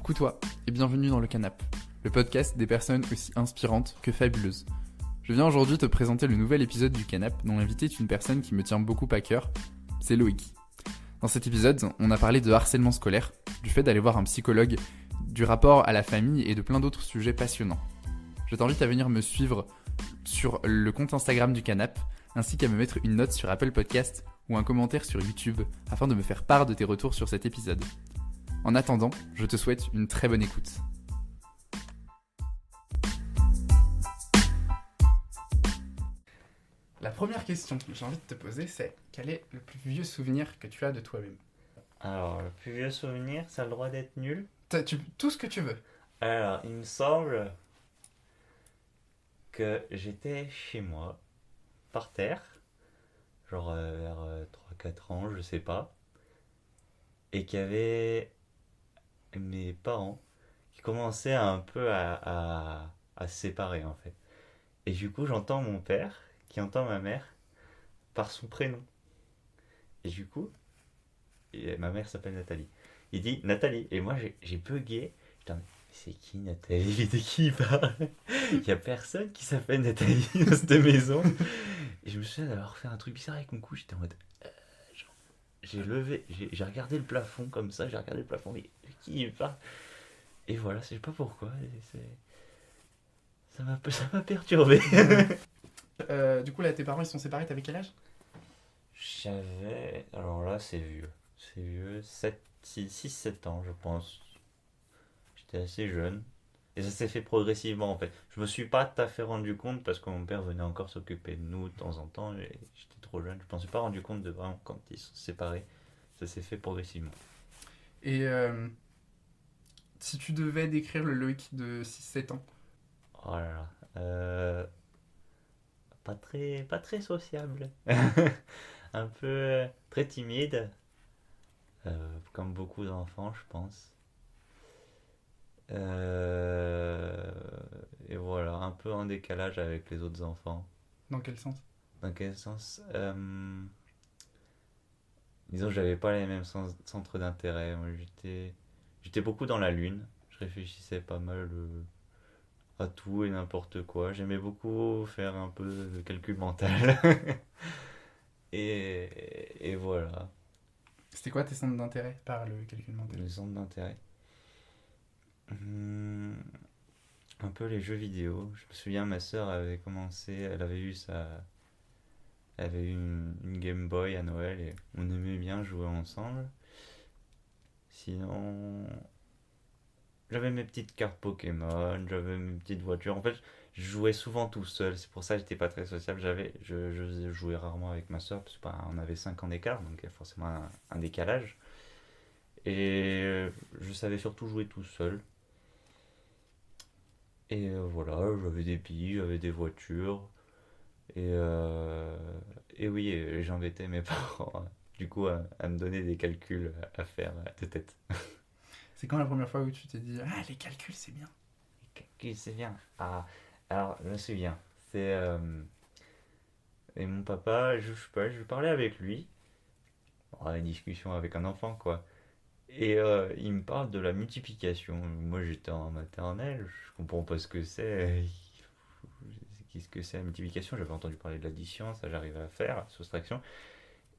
Coucou toi et bienvenue dans le Canap, le podcast des personnes aussi inspirantes que fabuleuses. Je viens aujourd'hui te présenter le nouvel épisode du Canap dont l'invité est une personne qui me tient beaucoup à cœur, c'est Loïc. Dans cet épisode, on a parlé de harcèlement scolaire, du fait d'aller voir un psychologue, du rapport à la famille et de plein d'autres sujets passionnants. Je t'invite à venir me suivre sur le compte Instagram du Canap, ainsi qu'à me mettre une note sur Apple Podcast ou un commentaire sur YouTube afin de me faire part de tes retours sur cet épisode. En attendant, je te souhaite une très bonne écoute. La première question que j'ai envie de te poser, c'est quel est le plus vieux souvenir que tu as de toi-même ? Alors, le plus vieux souvenir, ça a le droit d'être nul. Tout ce que tu veux. Alors, il me semble que j'étais chez moi, par terre, genre vers 3-4 ans, je sais pas, et qu'il y avait mes parents qui commençaient un peu à se séparer en fait. Et du coup, j'entends mon père qui entend ma mère par son prénom. Et du coup, ma mère s'appelle Nathalie. Il dit Nathalie. Et moi, j'ai bugué. Putain, mais c'est qui Nathalie? De qui il parle? Il n'y a personne qui s'appelle Nathalie dans cette maison. Et je me souviens d'avoir fait un truc bizarre avec mon cou. J'étais en mode. Genre, j'ai regardé le plafond comme ça. J'ai regardé le plafond. Mais de qui il parle? Et voilà, je sais pas pourquoi. Ça m'a perturbé. Du coup, là, tes parents, ils sont séparés, t'avais quel âge ? J'avais. Alors là, c'est vieux. C'est vieux. 6-7 ans, je pense. J'étais assez jeune. Et ça s'est fait progressivement en fait. Je me suis pas tout à fait rendu compte parce que mon père venait encore s'occuper de nous de temps en temps. Et j'étais trop jeune. Je ne me suis pas rendu compte de vraiment quand ils se sont séparés. Ça s'est fait progressivement. Et si tu devais décrire le Loïc de 6-7 ans ? Oh là là. Pas très sociable. Un peu très timide. Comme beaucoup d'enfants, je pense. Et voilà, un peu en décalage avec les autres enfants. Dans quel sens ? Dans quel sens Disons que j'avais pas les mêmes centres d'intérêt. Moi, j'étais beaucoup dans la lune. Je réfléchissais pas mal à tout et n'importe quoi. J'aimais beaucoup faire un peu de calcul mental. Et voilà, C'était quoi tes centres d'intérêt par le calcul mental ? les centres d'intérêt. Un peu les jeux vidéo. Je me souviens, ma soeur avait commencé, elle avait eu une Game Boy à Noël et on aimait bien jouer ensemble. Sinon, j'avais mes petites cartes Pokémon, j'avais mes petites voitures. En fait, je jouais souvent tout seul, c'est pour ça que j'étais pas très sociable. Je jouais rarement avec ma soeur parce qu'on avait 5 ans d'écart, donc il y a forcément un décalage. Et je savais surtout jouer tout seul. Et voilà, j'avais des billes, j'avais des voitures. Et oui, j'embêtais mes parents du coup à me donner des calculs à faire de tête. C'est quand la première fois où tu t'es dit « Ah, les calculs, c'est bien !» Les calculs, c'est bien. Ah, alors je me souviens. C'est. Et mon papa, je sais pas, je parlais avec lui. Une discussion avec un enfant, quoi. Et il me parle de la multiplication. Moi, j'étais en maternelle, je comprends pas ce que c'est. Qu'est-ce que c'est la multiplication? J'avais entendu parler de l'addition, ça j'arrivais à faire, la soustraction.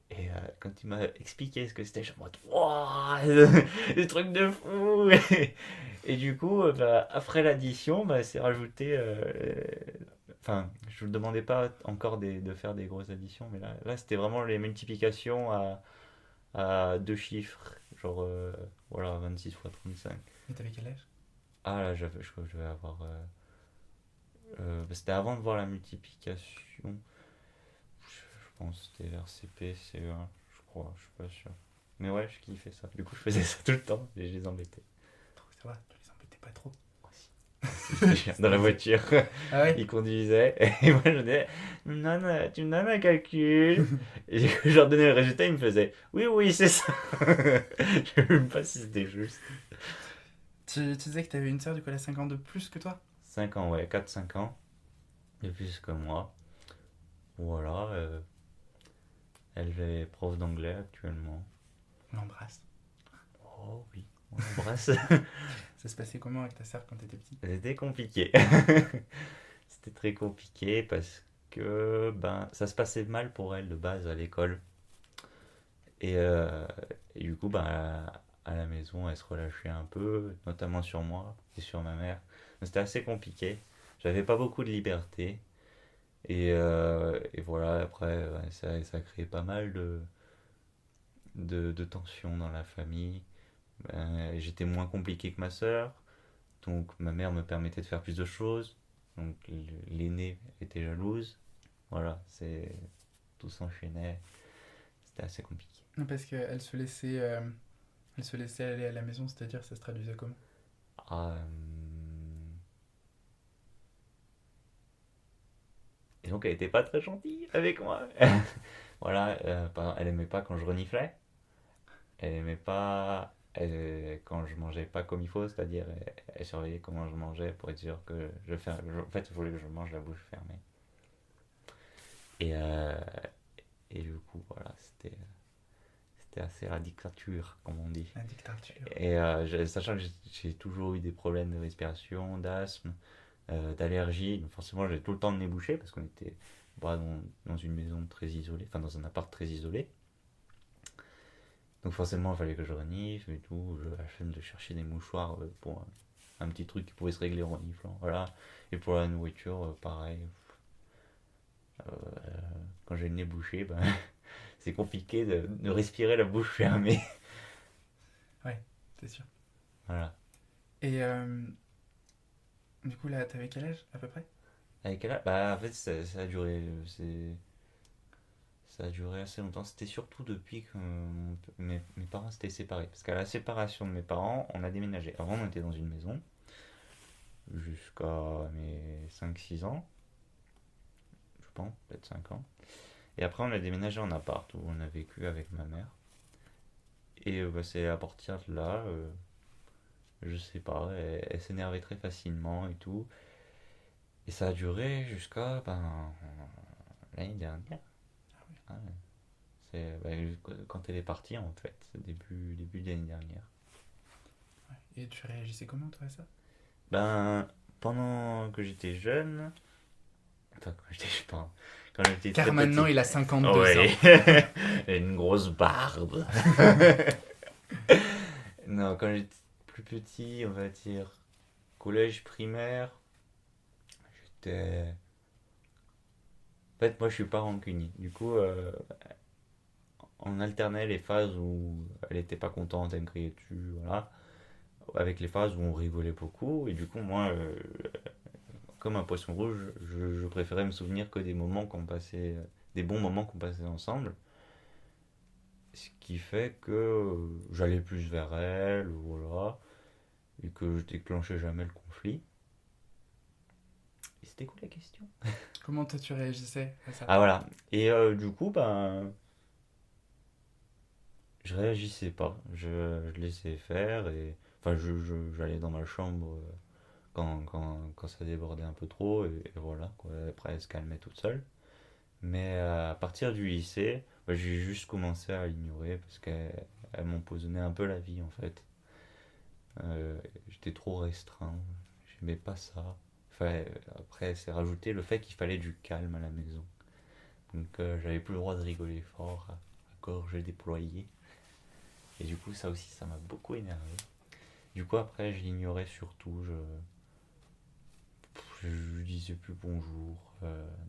Et quand il m'a expliqué ce que c'était, je me suis dit, waouh, des trucs de fou! Et du coup, après l'addition, c'est rajouté. Enfin, je ne demandais pas encore de faire des grosses additions, mais là c'était vraiment les multiplications à deux chiffres, genre voilà, 26 fois 35. Mais t'avais quel âge ? Ah là, je crois que je vais avoir. C'était avant de voir la multiplication. Je pense que c'était vers CP, CE1, je crois, je suis pas sûr. Mais ouais, je kiffais ça. Du coup, je faisais ça tout le temps et je les embêtais. Ça va, tu les embêtais pas trop. Dans la voiture, Ah ouais ? ils conduisaient et moi je disais tu me donnes un calcul et du coup, je leur donnais le résultat, ils me faisaient oui, c'est ça. Je sais même pas si c'était juste. Tu disais que t'avais une sœur du coup elle a 5 ans de plus que toi ? 5 ans, ouais, 4-5 ans de plus que moi. Voilà, elle est prof d'anglais actuellement. On l'embrasse. Oh oui, on l'embrasse. Ça se passait comment avec ta sœur quand t'étais petit? C'était compliqué. C'était très compliqué parce que ça se passait mal pour elle de base à l'école. Et, euh, et du coup, à la maison, elle se relâchait un peu, notamment sur moi et sur ma mère. Donc, c'était assez compliqué. J'avais pas beaucoup de liberté. Et voilà, après, ouais, ça a créé pas mal de tensions dans la famille. J'étais moins compliqué que ma sœur, donc ma mère me permettait de faire plus de choses. Donc l'aînée était jalouse. Voilà, tout s'enchaînait. C'était assez compliqué. Non, parce elle se laissait aller à la maison, c'est-à-dire ça se traduisait comment? Ah, et donc elle était pas très gentille avec moi. Voilà, elle aimait pas quand je reniflais. Elle aimait pas quand je mangeais pas comme il faut, c'est-à-dire elle surveillait comment je mangeais pour être sûr que en fait, il voulait que je mange la bouche fermée. Et, euh, et du coup, voilà, c'était assez la dictature, comme on dit. La dictature. Sachant que j'ai toujours eu des problèmes de respiration, d'asthme, d'allergie, donc forcément j'ai tout le temps le nez bouché parce qu'on était dans une maison très isolée, enfin dans un appart très isolé. Donc forcément, il fallait que je renifle et tout. J'avais la flemme de chercher des mouchoirs pour un petit truc qui pouvait se régler en reniflant. Voilà. Et pour la nourriture, pareil. Euh, Quand j'ai le nez bouché, c'est compliqué de respirer la bouche fermée. Ouais, c'est sûr. Voilà. Et du coup, là, t'avais quel âge à peu près? Avec elle, en fait, ça a duré. Ça a duré assez longtemps. C'était surtout depuis que mes parents s'étaient séparés. Parce qu'à la séparation de mes parents, on a déménagé. Avant, on était dans une maison jusqu'à mes 5 6 ans, je pense, peut-être 5 ans. Et après, on a déménagé en appart où on a vécu avec ma mère. Et c'est à partir de là, je sais pas, elle s'énervait très facilement et tout. Et ça a duré jusqu'à l'année dernière. Ah ouais. Quand elle est partie, en fait, c'est début de l'année dernière. Ouais. Et tu réagissais comment, toi, à ça? Ben, Pendant que j'étais jeune, enfin, quand j'étais Car très maintenant, petit. il a 52 ans. Ouais, une grosse barbe. Non, quand j'étais plus petit, on va dire collège, primaire, j'étais. En fait, moi, je suis pas rancunier. Du coup, on alternait les phases où elle était pas contente, elle me criait dessus, voilà, avec les phases où on rigolait beaucoup. Et du coup, moi, comme un poisson rouge, je préférais me souvenir que des moments qu'on passait, des bons moments qu'on passait ensemble. Ce qui fait que j'allais plus vers elle, voilà, et que je déclenchais jamais le conflit. Et c'était quoi la question? Comment toi, tu réagissais à ça? Ah voilà. Et du coup, je réagissais pas. Je laissais faire et. Enfin, j'allais dans ma chambre quand ça débordait un peu trop et voilà, quoi. Après, elle se calmait toute seule. Mais à partir du lycée, j'ai juste commencé à l'ignorer parce qu'elle m'empoisonnait un peu la vie en fait. J'étais trop restreint, j'aimais pas ça. Enfin, après, c'est rajouté le fait qu'il fallait du calme à la maison. Donc j'avais plus le droit de rigoler fort, à gorge déployée. Et du coup, ça aussi, ça m'a beaucoup énervé. Du coup, après, je l'ignorais surtout. Je lui disais plus bonjour.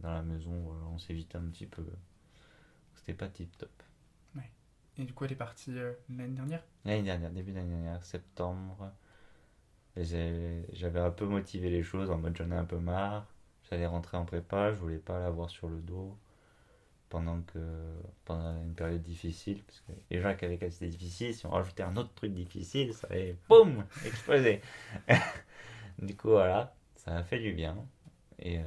Dans la maison, voilà, on s'évitait un petit peu. C'était pas tip top. Ouais. Et du coup, elle est partie l'année dernière? L'année dernière, début d'année dernière, septembre, j'avais un peu motivé les choses en mode j'en ai un peu marre. J'allais rentrer en prépa, je voulais pas l'avoir sur le dos pendant une période difficile. Parce que déjà qu'avec c'était difficile, si on rajoutait un autre truc difficile, ça allait boum exploser. Du coup, voilà, ça a fait du bien. Et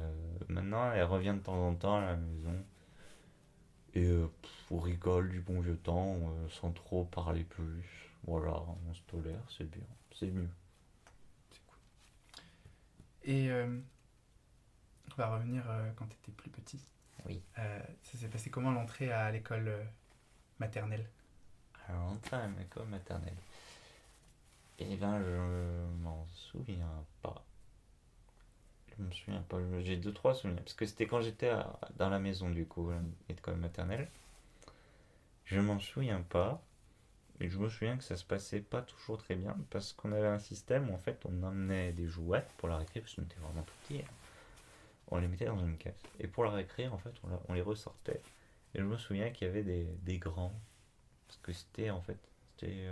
maintenant, elle revient de temps en temps à la maison. Et on rigole du bon vieux temps, sans trop parler plus. Voilà, on se tolère, c'est bien, c'est mieux. C'est cool. Et on va revenir quand tu étais plus petit. Oui. Ça s'est passé comment l'entrée à l'école maternelle? Alors, on à l'école maternelle. Eh ben, je m'en souviens pas. Je me souviens pas. J'ai deux, trois souvenirs. Parce que c'était quand j'étais dans la maison, du coup, école maternelle. Je m'en souviens pas. Et je me souviens que ça se passait pas toujours très bien. Parce qu'on avait un système où, en fait, on emmenait des jouets pour la récré. Parce qu'on était vraiment tout petits. On les mettait dans une caisse. Et pour la récré, en fait, on les ressortait. Et je me souviens qu'il y avait des grands. Parce que c'était, en fait, c'était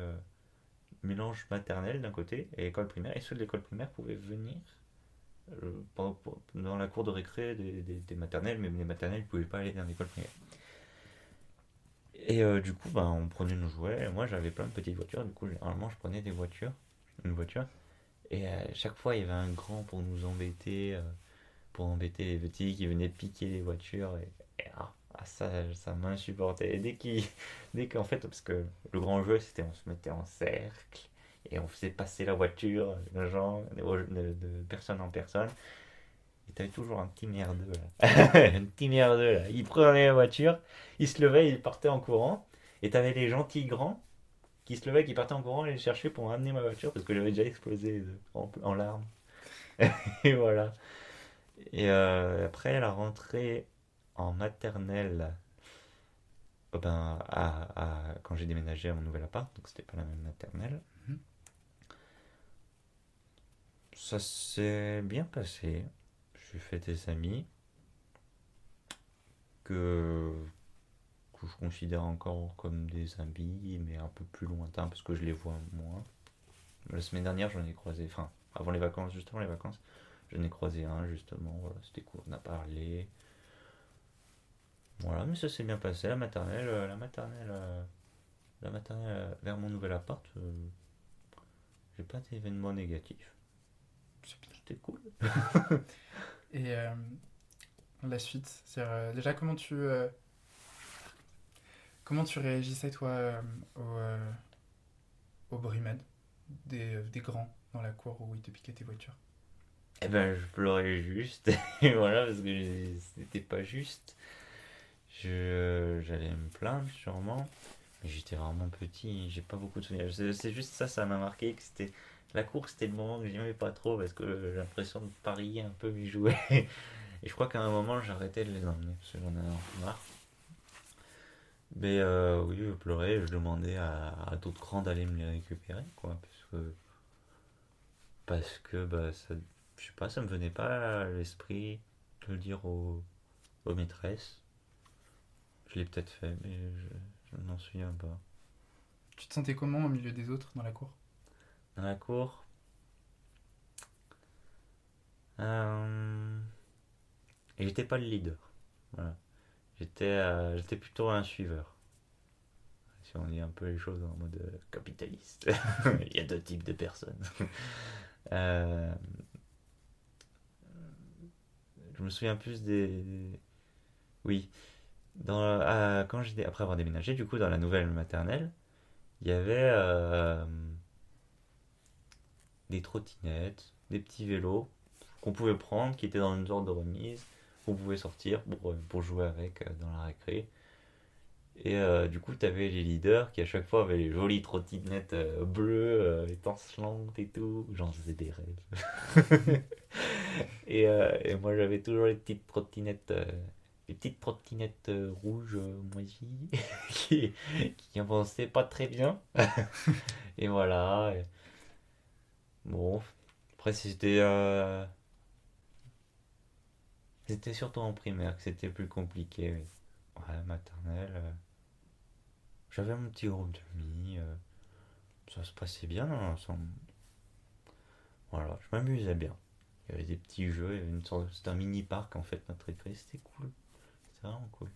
mélange maternel d'un côté et école primaire. Et ceux de l'école primaire pouvaient venir dans la cour de récré des maternelles, mais les maternelles ne pouvaient pas aller dans l'école primaire. Et du coup, bah, on prenait nos jouets. Et moi, j'avais plein de petites voitures. Du coup, généralement, je prenais une voiture. Et chaque fois, il y avait un grand pour nous embêter, pour embêter les petits qui venaient piquer les voitures. Ça m'insupportait. Et dès qu'en fait, parce que le grand jeu, c'était on se mettait en cercle et on faisait passer la voiture de gens, de personne en personne. Et t'avais toujours un petit merdeux là. Un petit merdeux là. Il prenait la voiture, il se levait, il partait en courant. Et t'avais les gentils grands qui se levaient, qui partaient en courant et les chercher pour amener ma voiture parce que j'avais déjà explosé en larmes. Et voilà. Et après la rentrée en maternelle, quand j'ai déménagé à mon nouvel appart, donc c'était pas la même maternelle, Mhm. ça s'est bien passé. J'ai fait des amis que, que je considère encore comme des amis, mais un peu plus lointains parce que je les vois moins. La semaine dernière, j'en ai croisé, enfin, avant les vacances, juste avant les vacances, j'en ai croisé un justement, voilà, c'était cool, on a parlé. Voilà, mais ça s'est bien passé. La maternelle vers mon nouvel appart, j'ai pas d'événements négatifs. C'est bien. C'était cool. Et la suite, c'est-à-dire, déjà comment tu réagissais toi aux brimades des grands dans la cour où ils te piquaient tes voitures? Eh ben, je pleurais juste. Et voilà, parce que c'était pas juste. J'allais me plaindre sûrement. Mais j'étais vraiment petit, j'ai pas beaucoup de souvenirs. C'est juste ça, ça m'a marqué que c'était. La course, c'était le moment que j'aimais pas trop parce que j'ai l'impression de parier un peu mes jouets. Et je crois qu'à un moment, j'arrêtais de les emmener parce que j'en avais un peu marre. Mais oui, je pleurais, je demandais à d'autres grands d'aller me les récupérer, quoi. Parce que bah, ça, je sais pas, ça me venait pas à l'esprit de le dire aux maîtresses. Je l'ai peut-être fait, mais je n'en souviens pas. Tu te sentais comment au milieu des autres dans la cour? Dans la cour, et j'étais pas le leader. Voilà. J'étais plutôt un suiveur. Si on dit un peu les choses en mode capitaliste. Il y a deux types de personnes. Euh, je me souviens plus des. Oui. Après avoir déménagé, du coup, dans la nouvelle maternelle, il y avait des trottinettes, des petits vélos qu'on pouvait prendre, qui étaient dans une sorte de remise, qu'on pouvait sortir pour jouer avec dans la récré. Et du coup, t'avais les leaders qui à chaque fois avaient les jolies trottinettes bleues, étincelantes et tout. J'en faisais des rêves. Et moi, j'avais toujours les petites trottinettes rouges moisies qui, qui avançaient pas très bien. Et voilà. Bon, après, c'était surtout en primaire que c'était plus compliqué. Oui. Ouais, maternelle. J'avais mon petit groupe d'amis. Ça se passait bien dans l'ensemble. Voilà, je m'amusais bien. Il y avait des petits jeux, il y avait c'était un mini parc en fait, notre école. C'était cool. C'était vraiment cool.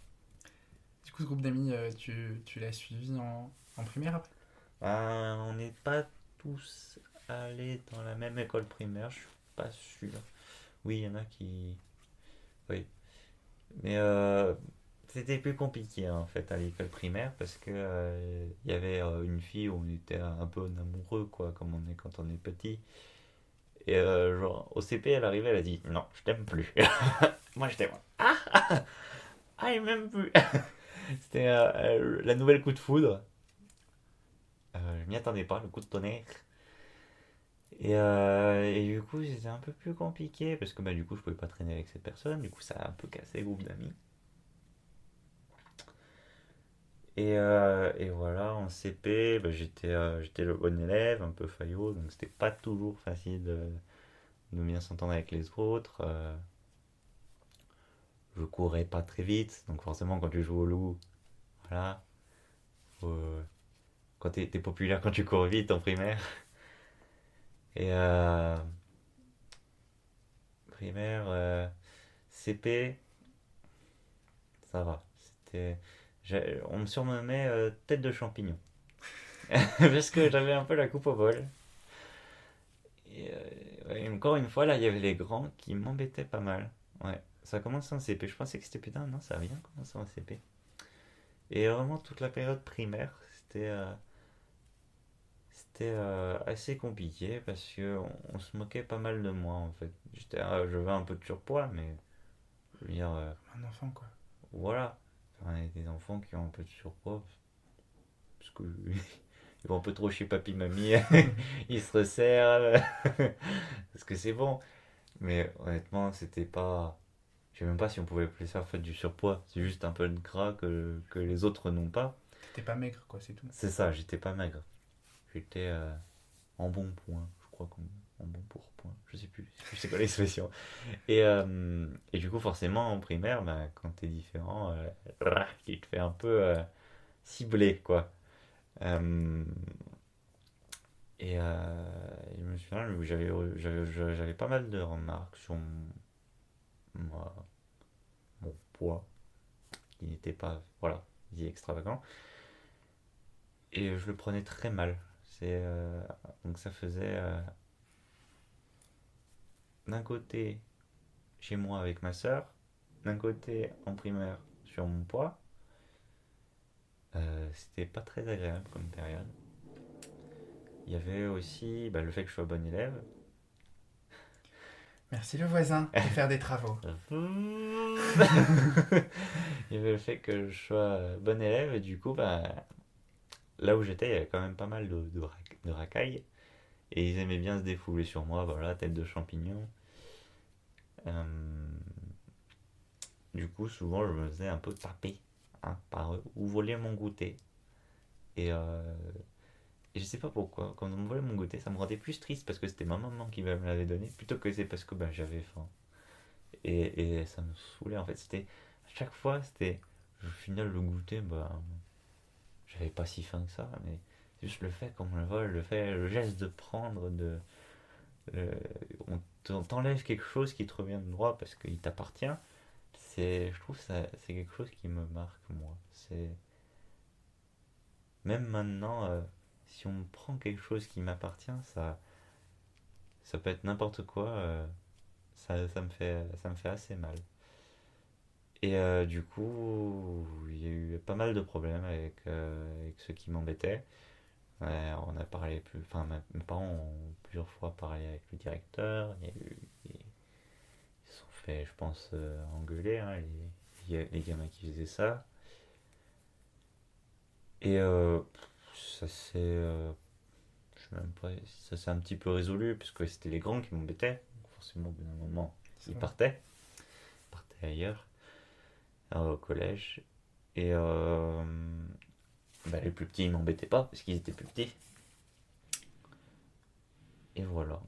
Du coup, ce groupe d'amis, tu l'as suivi en primaire après? On n'est pas tous allés dans la même école primaire, je suis pas sûr. Oui, il y en a qui. Oui. Mais c'était plus compliqué en fait à l'école primaire parce que il y avait une fille où on était un peu amoureux quoi, comme on est quand on est petit. Et genre au CP elle arrivait, elle a dit non, je t'aime plus. Moi j'étais il m'aime plus. C'était la nouvelle coup de foudre. Je m'y attendais pas, le coup de tonnerre. Et du coup, c'était un peu plus compliqué parce que bah, du coup, je pouvais pas traîner avec cette personne. Du coup, ça a un peu cassé le groupe d'amis. Et voilà, en CP, bah, j'étais le bon élève, un peu faillot, donc c'était pas toujours facile de bien s'entendre avec les autres. Je courais pas très vite, donc forcément, quand tu joues au loup, voilà, faut- quand t'es populaire quand tu cours vite en primaire. Et primaire, CP, ça va. On me surnommait tête de champignon. Parce que j'avais un peu la coupe au bol. Et ouais, encore une fois, là, il y avait les grands qui m'embêtaient pas mal. Ouais, ça a commencé en CP. Je pensais que c'était putain, non, ça a bien commencé en CP. Et vraiment, toute la période primaire, c'était assez compliqué parce que on se moquait pas mal de moi en fait. J'avais un peu de surpoids, mais je veux dire, Un enfant, quoi. voilà. Enfin, il y a des enfants qui ont un peu de surpoids parce que ils vont un peu trop chez papy mamie, ils se resserrent parce que c'est bon. Mais honnêtement, c'était pas. Je sais même pas si on pouvait appeler ça en fait du surpoids. C'est juste un peu de gras que les autres n'ont pas. T'étais pas maigre, quoi, c'est tout. C'est ça, j'étais pas maigre. J'étais en bon point, je crois qu'on. En bon pourpoint, je sais plus c'est quoi l'expression. Et du coup, forcément, en primaire, bah, quand t'es différent, il te fait un peu cibler, quoi. Euh, et je me souviens, j'avais pas mal de remarques sur moi, mon poids, qui n'était pas, voilà, dit extravagant. Et je le prenais très mal. Donc ça faisait d'un côté chez moi avec ma soeur, d'un côté en primaire sur mon poids. C'était pas très agréable comme période. Il y avait aussi bah, le fait que je sois bon élève. Merci le voisin de faire des travaux. Il y avait le fait que je sois bon élève et du coup, bah, là où j'étais, il y avait quand même pas mal de racailles. Et ils aimaient bien se défouler sur moi, voilà, tête de champignon. Euh, du coup, souvent, je me faisais un peu taper hein, par eux ou voler mon goûter. Et, euh, et je sais pas pourquoi, quand on me volait mon goûter, ça me rendait plus triste parce que c'était ma maman qui me l'avait donné plutôt que c'est parce que bah, j'avais faim. Et ça me saoulait en fait. À chaque fois, c'était. Au final, le goûter, bah, j'avais pas si faim que ça, mais c'est juste le fait qu'on me le vole, le geste de prendre, euh, on t'enlève quelque chose qui te revient de droit parce qu'il t'appartient. Je trouve ça, c'est quelque chose qui me marque moi. Même maintenant, si on me prend quelque chose qui m'appartient, ça peut être n'importe quoi, ça me fait assez mal. Et du coup, il y a eu pas mal de problèmes avec ceux qui m'embêtaient. On a parlé plus, enfin, mes parents ont plusieurs fois parlé avec le directeur. Ils se sont fait, je pense, engueuler, hein, les gamins qui faisaient ça. Et ça s'est, je sais même pas, ça s'est un petit peu résolu puisque c'était les grands qui m'embêtaient. Forcément, au bout d'un moment, ils partaient ailleurs, au collège. Et bah, les plus petits, ils m'embêtaient pas parce qu'ils étaient plus petits. Et voilà.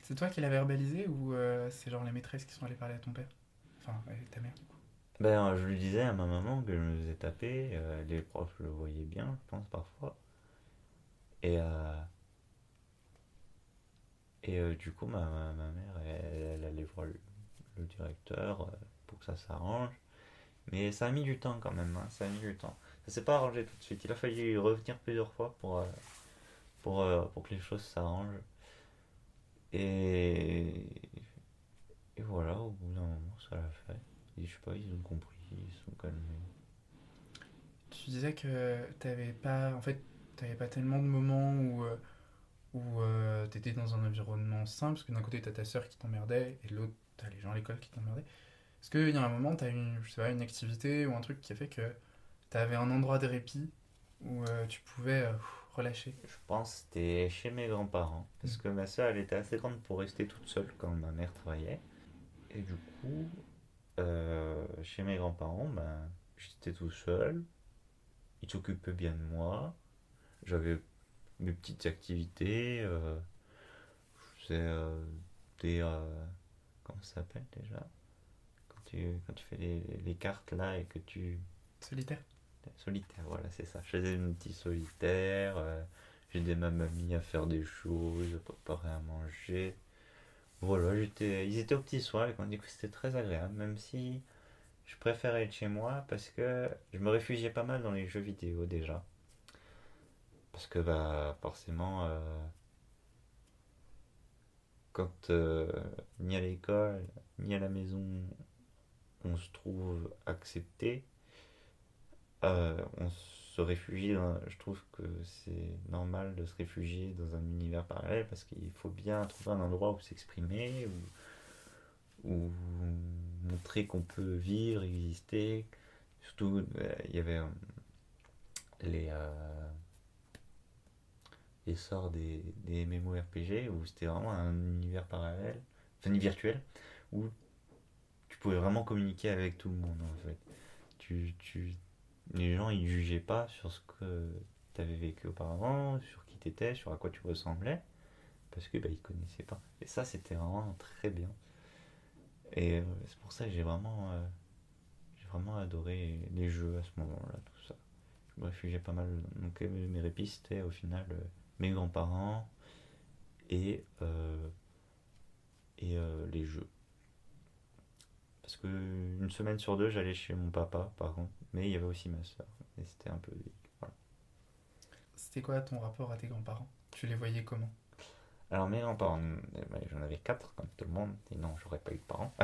C'est toi qui l'as verbalisé ou c'est genre les maîtresses qui sont allées parler à ton père? Enfin, avec ta mère. Ben, je lui disais à ma maman que je me faisais taper. Les profs le voyaient bien, je pense, parfois. Et, du coup, ma mère, elle allait voir le directeur pour que ça s'arrange. Mais ça a mis du temps quand même, hein, ça a mis du temps. Ça s'est pas arrangé tout de suite. Il a fallu revenir plusieurs fois pour que les choses s'arrangent. Et, et voilà, au bout d'un moment, ça l'a fait. Et je sais pas, ils ont compris, ils se sont calmés. Tu disais que t'avais pas, en fait, t'avais pas tellement de moments où t'étais dans un environnement sain, parce que d'un côté t'as ta sœur qui t'emmerdait et de l'autre t'as les gens à l'école qui t'emmerdaient. Est-ce qu'il y a un moment t'as eu, je sais pas, une activité ou un truc qui a fait que t'avais un endroit de répit où tu pouvais relâché? Je pense que c'était chez mes grands-parents. Parce que ma soeur, elle était assez grande pour rester toute seule quand ma mère travaillait. Et du coup, chez mes grands-parents, ben, j'étais tout seul. Ils s'occupaient bien de moi. J'avais mes petites activités. Je faisais des. Comment ça s'appelle déjà? Quand tu fais les cartes là et que tu. Solitaire? Solitaire, voilà, c'est ça. Je faisais une petite solitaire. J'aidais ma mamie à faire des choses, à préparer à manger. Voilà, ils étaient aux petits soins et du coup c'était très agréable, même si je préférais être chez moi parce que je me réfugiais pas mal dans les jeux vidéo déjà. Parce que bah forcément, quand ni à l'école ni à la maison on se trouve accepté, on se réfugie je trouve que c'est normal de se réfugier dans un univers parallèle parce qu'il faut bien trouver un endroit où s'exprimer, où montrer qu'on peut vivre, exister. Surtout, il y avait les, l'essor des MMORPG où c'était vraiment un univers parallèle, enfin virtuel, où tu pouvais vraiment communiquer avec tout le monde en fait. Les gens ils jugeaient pas sur ce que tu avais vécu auparavant, sur qui tu étais, sur à quoi tu ressemblais, parce que bah, ils connaissaient pas. Et ça c'était vraiment très bien. Et c'est pour ça que j'ai vraiment adoré les jeux à ce moment-là, tout ça. Je me réfugiais pas mal. Donc mes répits, c'était au final mes grands-parents et, les jeux. Parce que une semaine sur deux, j'allais chez mon papa, par contre. Mais il y avait aussi ma soeur. Et c'était un peu. Voilà. C'était quoi ton rapport à tes grands-parents? Tu les voyais comment? Alors mes grands-parents, ben, j'en avais quatre, comme tout le monde. Sinon, j'aurais pas eu de parents.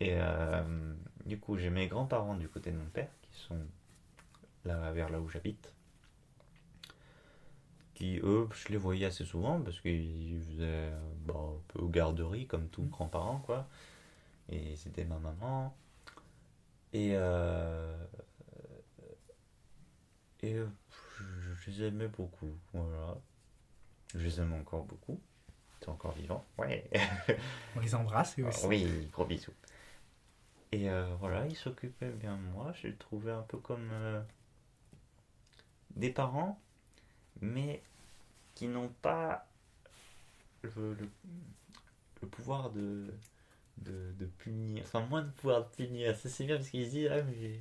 Euh, du coup, j'ai mes grands-parents du côté de mon père, qui sont là vers là où j'habite. Qui eux, je les voyais assez souvent parce qu'ils faisaient bah, un peu garderie comme tous grands-parents quoi. Et c'était ma maman. Et, je les aimais beaucoup. Voilà. Je les aime encore beaucoup. Ils sont encore vivants. Ouais. On les embrasse et aussi. Oui, gros bisous. Et voilà, ils s'occupaient bien de moi. Je les trouvais un peu comme des parents, mais qui n'ont pas le pouvoir de punir. Enfin, moins de pouvoir de punir. Ça, c'est bien parce qu'ils se disent ah, mais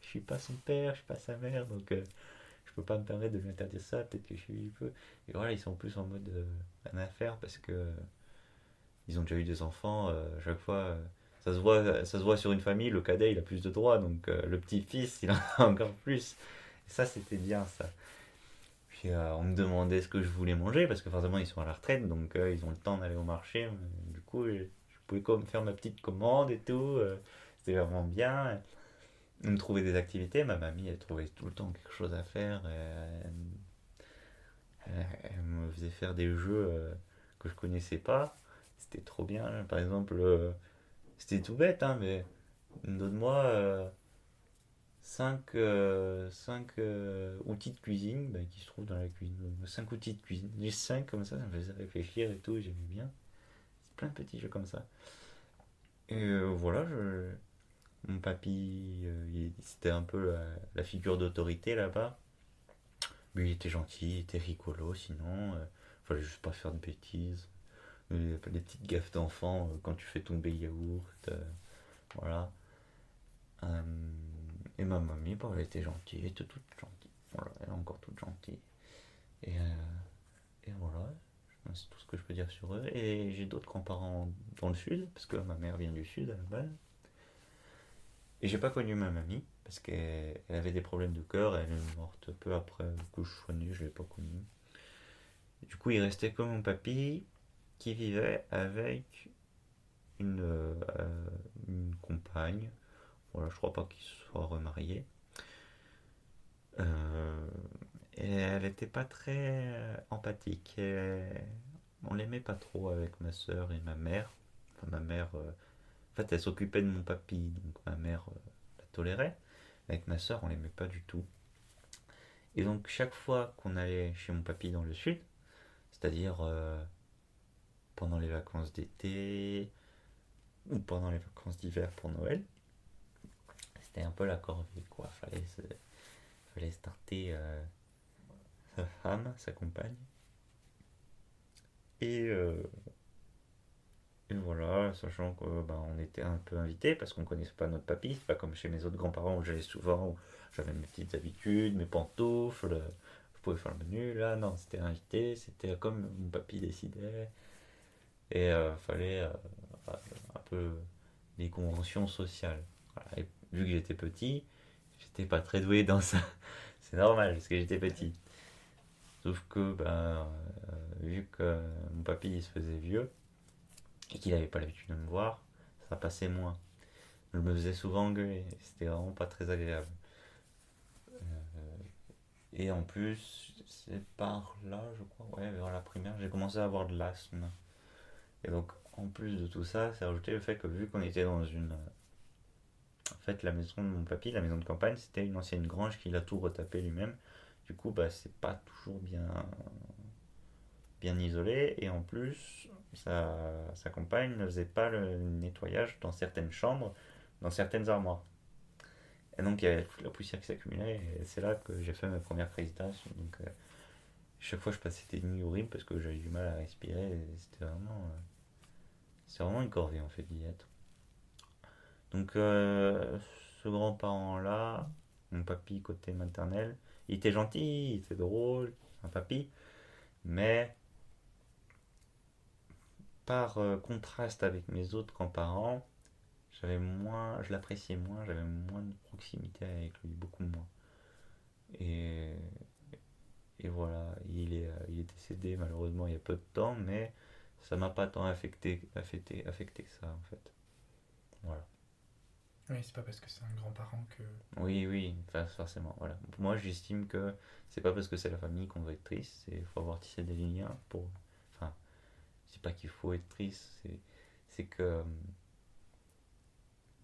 je suis pas son père, je suis pas sa mère, donc je peux pas me permettre de lui interdire ça. Peut-être que je suis un peu. Et voilà, ils sont plus en mode rien à faire parce que ils ont déjà eu des enfants. À chaque fois, ça se voit sur une famille. Le cadet, il a plus de droits, donc le petit-fils, il en a encore plus. Et ça, c'était bien ça. Puis on me demandait ce que je voulais manger parce que forcément ils sont à la retraite donc ils ont le temps d'aller au marché. Du coup, je pouvais comme faire ma petite commande et tout. C'était vraiment bien. On me trouvait des activités. Ma mamie, elle trouvait tout le temps quelque chose à faire. Elle me faisait faire des jeux que je connaissais pas. C'était trop bien. Par exemple, c'était tout bête, hein, mais donne-moi 5 outils de cuisine bah, qui se trouvent dans la cuisine. 5 outils de cuisine. Les 5 comme ça me faisait réfléchir et tout, j'aimais bien. C'est plein de petits jeux comme ça. Et voilà, mon papy, c'était un peu la figure d'autorité là-bas. Mais il était gentil, il était rigolo sinon. Fallait juste pas faire de bêtises. Les petites gaffes d'enfant quand tu fais tomber le yaourt. Voilà. Euh, et ma mamie, bah, elle était gentille, elle était toute gentille. Voilà, elle est encore toute gentille. Et, voilà, c'est tout ce que je peux dire sur eux. Et j'ai d'autres grands-parents dans le sud, parce que ma mère vient du sud à la base. Et j'ai pas connu ma mamie, parce qu'elle avait des problèmes de cœur, elle est morte peu après que je sois né, je l'ai pas connue. Du coup, il restait que mon papy, qui vivait avec une, euh, une compagne. Voilà, je crois pas qu'il soit remarié. Euh, et elle était pas très empathique. On l'aimait pas trop avec ma soeur et ma mère. Enfin, ma mère, en fait, elle s'occupait de mon papy, donc ma mère la tolérait. Avec ma soeur, on l'aimait pas du tout. Et donc chaque fois qu'on allait chez mon papy dans le sud, c'est-à-dire pendant les vacances d'été ou pendant les vacances d'hiver pour Noël, c'était un peu la corvée quoi. Fallait starter sa femme, sa compagne. Et, euh, et voilà, sachant que on était un peu invités parce qu'on connaissait pas notre papy, c'est pas comme chez mes autres grands-parents où j'allais souvent, où j'avais mes petites habitudes, mes pantoufles, je pouvais faire le menu. Là, non, c'était invité, c'était comme mon papy décidait. Et fallait un peu des conventions sociales. Voilà. Et vu que j'étais petit, j'étais pas très doué dans ça. C'est normal parce que j'étais petit. Sauf que vu que mon papy il se faisait vieux et qu'il avait pas l'habitude de me voir, ça passait moins. Je me faisais souvent engueuler. C'était vraiment pas très agréable. Et en plus, c'est par là, je crois, ouais, vers la primaire, j'ai commencé à avoir de l'asthme. Et donc, en plus de tout ça, c'est rajouté le fait que vu qu'on était dans une. En fait, la maison de mon papy, la maison de campagne, c'était une ancienne grange qu'il a tout retapé lui-même. Du coup, c'est pas toujours bien isolé. Et en plus, sa compagne ne faisait pas le nettoyage dans certaines chambres, dans certaines armoires. Et donc, il y avait toute la poussière qui s'accumulait. Et c'est là que j'ai fait ma première crise d'asthme. Donc, chaque fois, je passais des nuits horribles parce que j'avais du mal à respirer. Et c'est vraiment une corvée en fait d'y être. Donc, ce grand-parent-là, mon papy côté maternel, il était gentil, il était drôle, un papy, mais par contraste avec mes autres grands-parents, je l'appréciais moins, j'avais moins de proximité avec lui, beaucoup moins. Et, et voilà, il est décédé malheureusement il y a peu de temps, mais ça m'a pas tant affecté que ça en fait. Voilà. Oui, c'est pas parce que c'est un grand-parent que. Oui, oui, forcément. Voilà. Moi, j'estime que c'est pas parce que c'est la famille qu'on doit être triste, il faut avoir tissé des liens pour. Enfin, c'est pas qu'il faut être triste, c'est que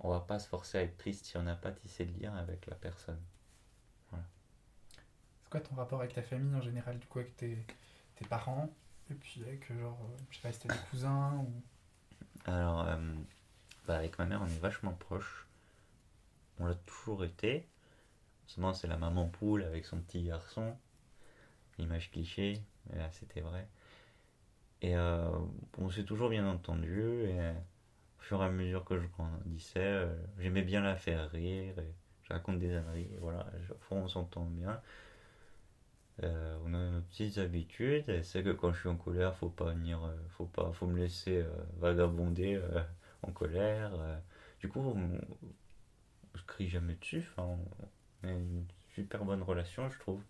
on va pas se forcer à être triste si on n'a pas tissé de lien avec la personne. Voilà. C'est quoi ton rapport avec ta famille en général, du coup, avec tes parents? Et puis avec, genre, je sais pas si t'as des cousins ou. Alors, avec ma mère, on est vachement proches. On l'a toujours été. Seulement, c'est la maman poule avec son petit garçon. L'image cliché, mais là, c'était vrai. Et on s'est toujours bien entendu. Et au fur et à mesure que je grandissais, j'aimais bien la faire rire. Et je raconte des âneries. Et voilà, on s'entend bien. On a nos petites habitudes. Et c'est que quand je suis en colère, faut me laisser vagabonder en colère. Du coup, je crie jamais dessus. Enfin, on a une super bonne relation, je trouve.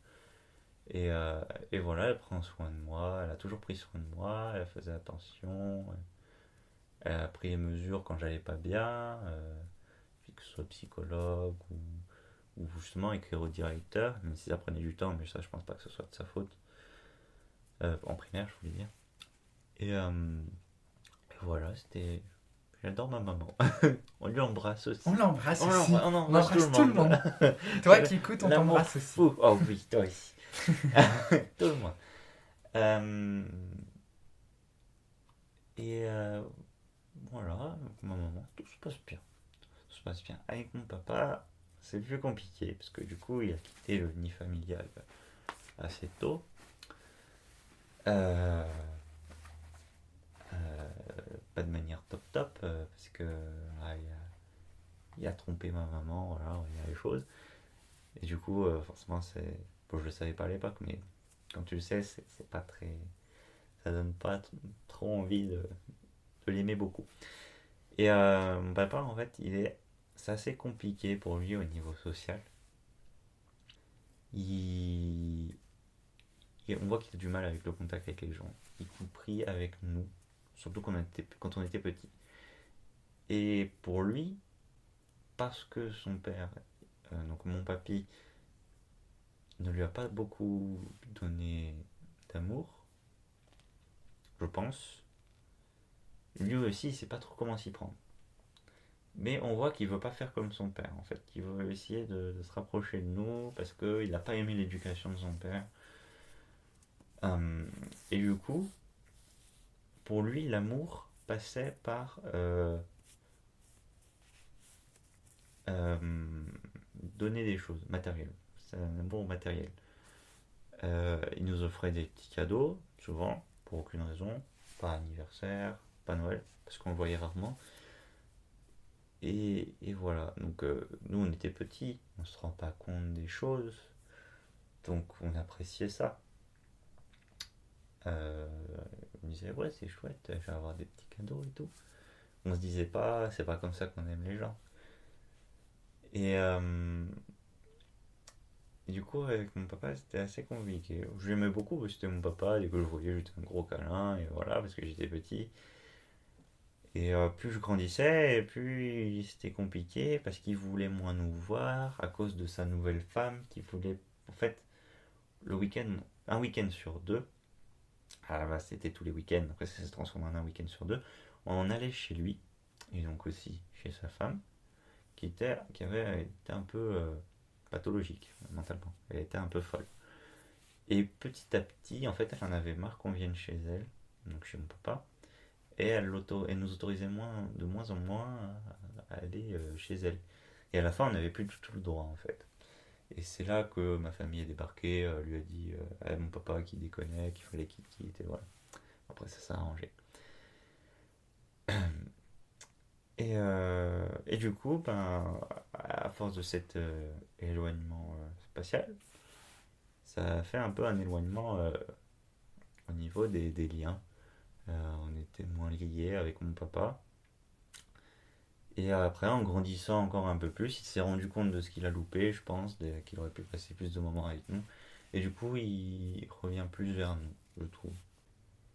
Et, euh, et voilà, elle prend soin de moi, elle a toujours pris soin de moi, elle faisait attention, elle a pris les mesures quand j'allais pas bien, que ce soit psychologue ou justement écrire au directeur, même si ça prenait du temps, mais ça je pense pas que ce soit de sa faute. En primaire, je voulais dire. Et voilà, c'était. J'adore ma maman. On lui embrasse aussi. On l'embrasse aussi. On On embrasse embrasse tout le monde. Toi qui écoutes, on L'amour t'embrasse aussi. fou. Oh oui, toi aussi. Tout le monde. Euh, et voilà, avec ma maman, tout se passe bien. Tout se passe bien. Avec mon papa, c'est plus compliqué parce que du coup, il a quitté le nid familial assez tôt. Euh, euh, Pas de manière top top parce que il a trompé ma maman, voilà, il y a les choses. Et du coup, forcément, c'est. Bon, je le savais pas à l'époque, mais quand tu le sais, c'est pas très. Ça donne pas trop envie de l'aimer beaucoup. Et mon papa, en fait, c'est assez compliqué pour lui au niveau social. Il, on voit qu'il a du mal avec le contact avec les gens, y compris avec nous, surtout quand on était petit. Et pour lui, parce que son père, donc mon papy, ne lui a pas beaucoup donné d'amour, je pense, lui aussi, il sait pas trop comment s'y prendre. Mais on voit qu'il veut pas faire comme son père, en fait. Qu'il veut essayer de se rapprocher de nous parce qu'il n'a pas aimé l'éducation de son père. Euh, et du coup, pour lui, l'amour passait par euh, donner des choses matérielles. C'est un amour matériel. Il nous offrait des petits cadeaux, souvent, pour aucune raison. Pas anniversaire, pas Noël, parce qu'on le voyait rarement. Et voilà, donc nous on était petits, on se rend pas compte des choses, donc on appréciait ça. Euh, on disait ouais c'est chouette, je vais avoir des petits cadeaux et tout. On se disait pas, c'est pas comme ça qu'on aime les gens. Et, et du coup avec mon papa c'était assez compliqué. Je l'aimais beaucoup parce que c'était mon papa, dès que je le voyais j'étais un gros câlin, et voilà, parce que j'étais petit. Et plus je grandissais, et plus c'était compliqué parce qu'il voulait moins nous voir à cause de sa nouvelle femme qui voulait en fait le week-end, un week-end sur deux. À la base c'était tous les week-ends, après ça s'est transformé en un week-end sur deux. On allait chez lui et donc aussi chez sa femme qui avait été un peu pathologique mentalement. Elle était un peu folle. Et petit à petit, en fait, elle en avait marre qu'on vienne chez elle, donc chez mon papa, et elle nous autorisait de moins en moins à aller chez elle. Et à la fin, on n'avait plus du tout le droit en fait. Et c'est là que ma famille est débarquée, lui a dit à mon papa qui déconnait, qu'il fallait qu'il quitte, et voilà. Après, ça s'est arrangé. Et du coup, ben, à force de cet éloignement spatial, ça a fait un peu un éloignement au niveau des liens. On était moins liés avec mon papa. Et après, en grandissant encore un peu plus, il s'est rendu compte de ce qu'il a loupé, je pense, qu'il aurait pu passer plus de moments avec nous. Et du coup, il revient plus vers nous, je trouve.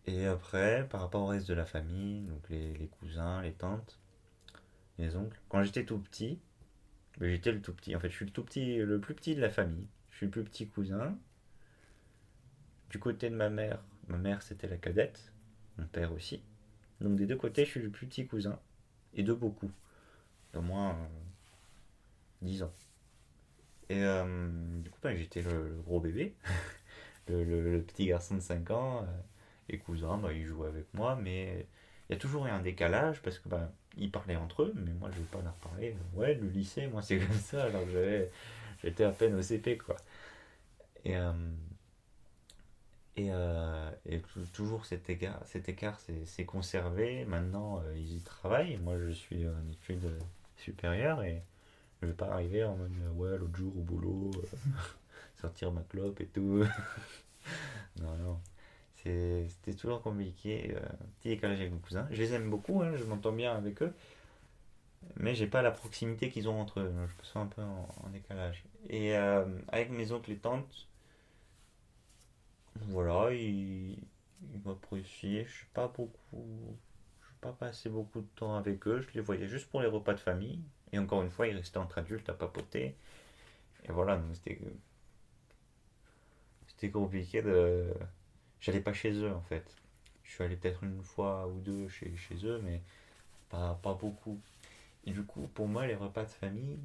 Et après, par rapport au reste de la famille, donc les cousins, les tantes, les oncles, quand j'étais tout petit, ben j'étais le tout petit. En fait, je suis le tout petit, le plus petit de la famille. Je suis le plus petit cousin. Du côté de ma mère c'était la cadette, mon père aussi. Donc des deux côtés, je suis le plus petit cousin. Et de beaucoup, au moins 10 ans. Et du coup, ben, j'étais le gros bébé, le petit garçon de 5 ans. Les cousins, ben, ils jouaient avec moi, mais il y a toujours eu un décalage parce que ben, ils parlaient entre eux, mais moi je vais pas leur parler. Ouais, le lycée, moi c'est comme ça, alors que j'étais à peine au CP, quoi. Et, toujours cet écart s'est conservé. Maintenant, ils y travaillent. Moi, je suis en études supérieures et je vais pas arriver en mode ouais, l'autre jour au boulot, sortir ma clope et tout. Non, non. C'était toujours compliqué. Petit décalage avec mes cousins. Je les aime beaucoup, hein, je m'entends bien avec eux, mais j'ai pas la proximité qu'ils ont entre eux. Je me sens un peu en décalage. Et avec mes oncles et tantes, voilà, ils m'appréciaient. Je suis pas beaucoup. Je pas passé beaucoup de temps avec eux. Je les voyais juste pour les repas de famille. Et encore une fois, ils restaient entre adultes à papoter. Et voilà, donc c'était compliqué de. J'allais pas chez eux en fait. Je suis allé peut-être une fois ou deux chez eux, mais pas beaucoup. Et du coup, pour moi, les repas de famille,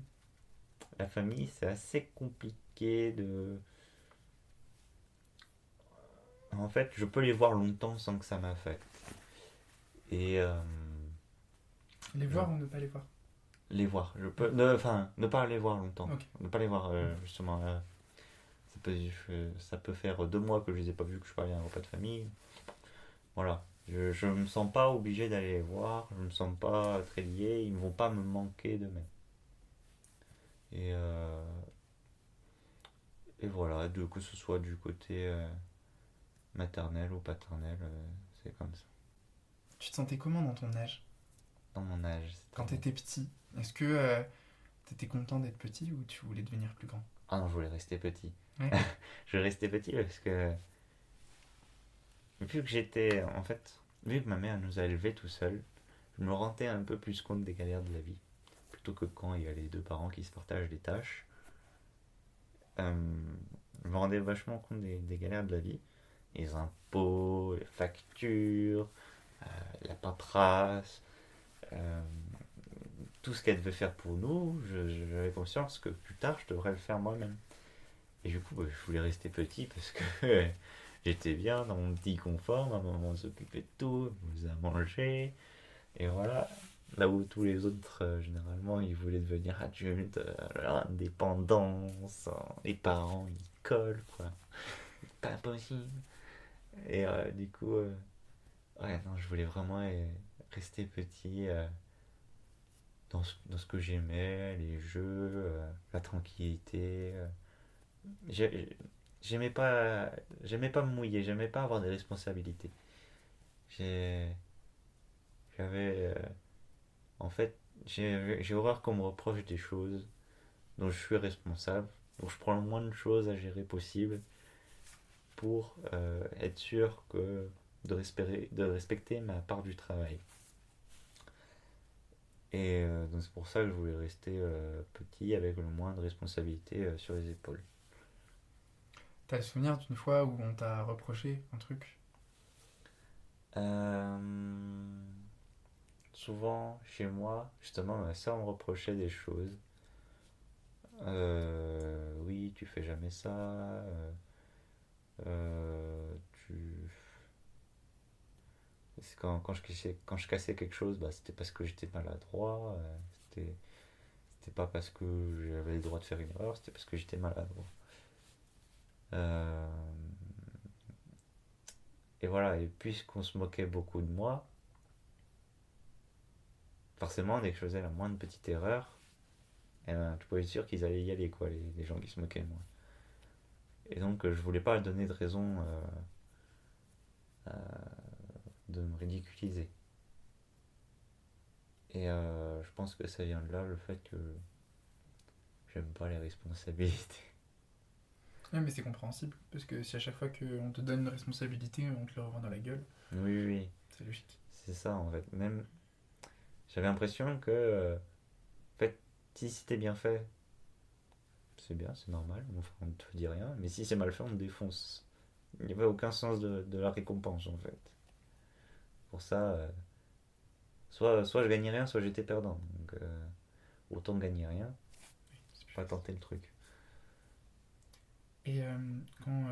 la famille, c'est assez compliqué de. En fait, je peux les voir longtemps sans que ça m'affecte. Et Les je- voir ou ne pas les voir? les voir, je peux. Enfin, ne pas les voir longtemps. Ok. Ne pas les voir, justement. Ça peut faire 2 mois que je les ai pas vus, que je suis pas allé à un repas de famille. Voilà. Je me sens pas obligé d'aller les voir, je me sens pas très lié, ils ne vont pas me manquer de même. Et, et voilà, que ce soit du côté maternel ou paternel, c'est comme ça. Tu te sentais comment dans ton âge? Dans mon âge, Quand c'était. t'étais petit? Est-ce que t'étais content d'être petit ou tu voulais devenir plus grand? Ah non, je voulais rester petit. Ouais. Je voulais rester petit parce que vu que j'étais, en fait, vu que ma mère nous a élevés tout seul, je me rendais un peu plus compte des galères de la vie. Plutôt que quand il y a les deux parents qui se partagent les tâches. Euh, je me rendais vachement compte des galères de la vie. Les impôts, les factures, la paperasse, euh, tout ce qu'elle devait faire pour nous, j'avais conscience que plus tard, je devrais le faire moi-même. Et du coup, je voulais rester petit parce que j'étais bien dans mon petit confort. Ma maman s'occupait de tout, elle me faisait à manger. Et voilà. Là où tous les autres, généralement, ils voulaient devenir adultes, leur indépendance, les parents, ils collent, quoi. Pas possible. Et du coup, ouais, non, je voulais vraiment rester petit dans ce que j'aimais, les jeux, la tranquillité. J'ai- J'aimais pas, j'aimais pas me mouiller, j'aimais pas avoir des responsabilités. J'ai, j'avais, en fait, j'ai horreur qu'on me reproche des choses dont je suis responsable. Donc je prends le moins de choses à gérer possible pour être sûr de respecter ma part du travail. Et donc c'est pour ça que je voulais rester petit avec le moins de responsabilités sur les épaules. T'as le souvenir d'une fois où on t'a reproché un truc? Euh, Souvent chez moi, justement, ma soeur me reprochait des choses. Oui, tu fais jamais ça. Tu... C'est quand je cassais quelque chose, bah, c'était parce que j'étais maladroit. C'était, c'était pas parce que j'avais le droit de faire une erreur, c'était parce que j'étais maladroit. Euh, et voilà, et puisqu'on se moquait beaucoup de moi, forcément, dès que je faisais la moindre petite erreur, eh ben, tu pouvais être sûr qu'ils allaient y aller, quoi, les gens qui se moquaient de moi. Et donc, je voulais pas donner de raison de me ridiculiser. Et je pense que ça vient de là, le fait que j'aime pas les responsabilités. Ouais, mais c'est compréhensible, parce que si à chaque fois qu'on te donne une responsabilité, on te le revend dans la gueule, Oui, oui, oui, c'est logique. c'est ça en fait. Même, j'avais l'impression que, en fait, si c'était bien fait, c'est bien, c'est normal, on ne te dit rien. Mais si c'est mal fait, on te défonce. Il n'y avait aucun sens de la récompense en fait. Pour ça, soit je gagnais rien, soit j'étais perdant. Donc autant gagner rien, C'est plus pas facile. tenter le truc. Et quand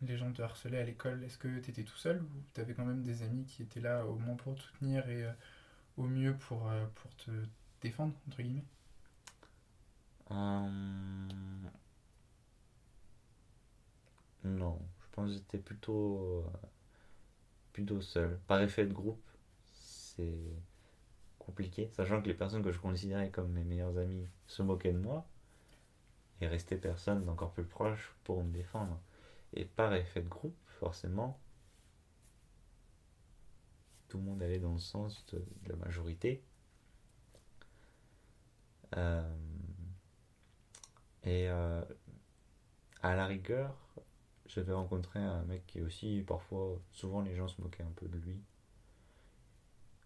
les gens te harcelaient à l'école, est-ce que t'étais tout seul ou t'avais quand même des amis qui étaient là au moins pour te soutenir et au mieux pour te défendre, entre guillemets? Hum, non, je pense que j'étais plutôt seul. Par effet de groupe, c'est compliqué, sachant que les personnes que je considérais comme mes meilleurs amis se moquaient de moi, et restait personne d'encore plus proche pour me défendre. Et par effet de groupe, forcément, tout le monde allait dans le sens de la majorité. Euh, et à la rigueur, j'avais rencontré un mec qui aussi, parfois, souvent les gens se moquaient un peu de lui,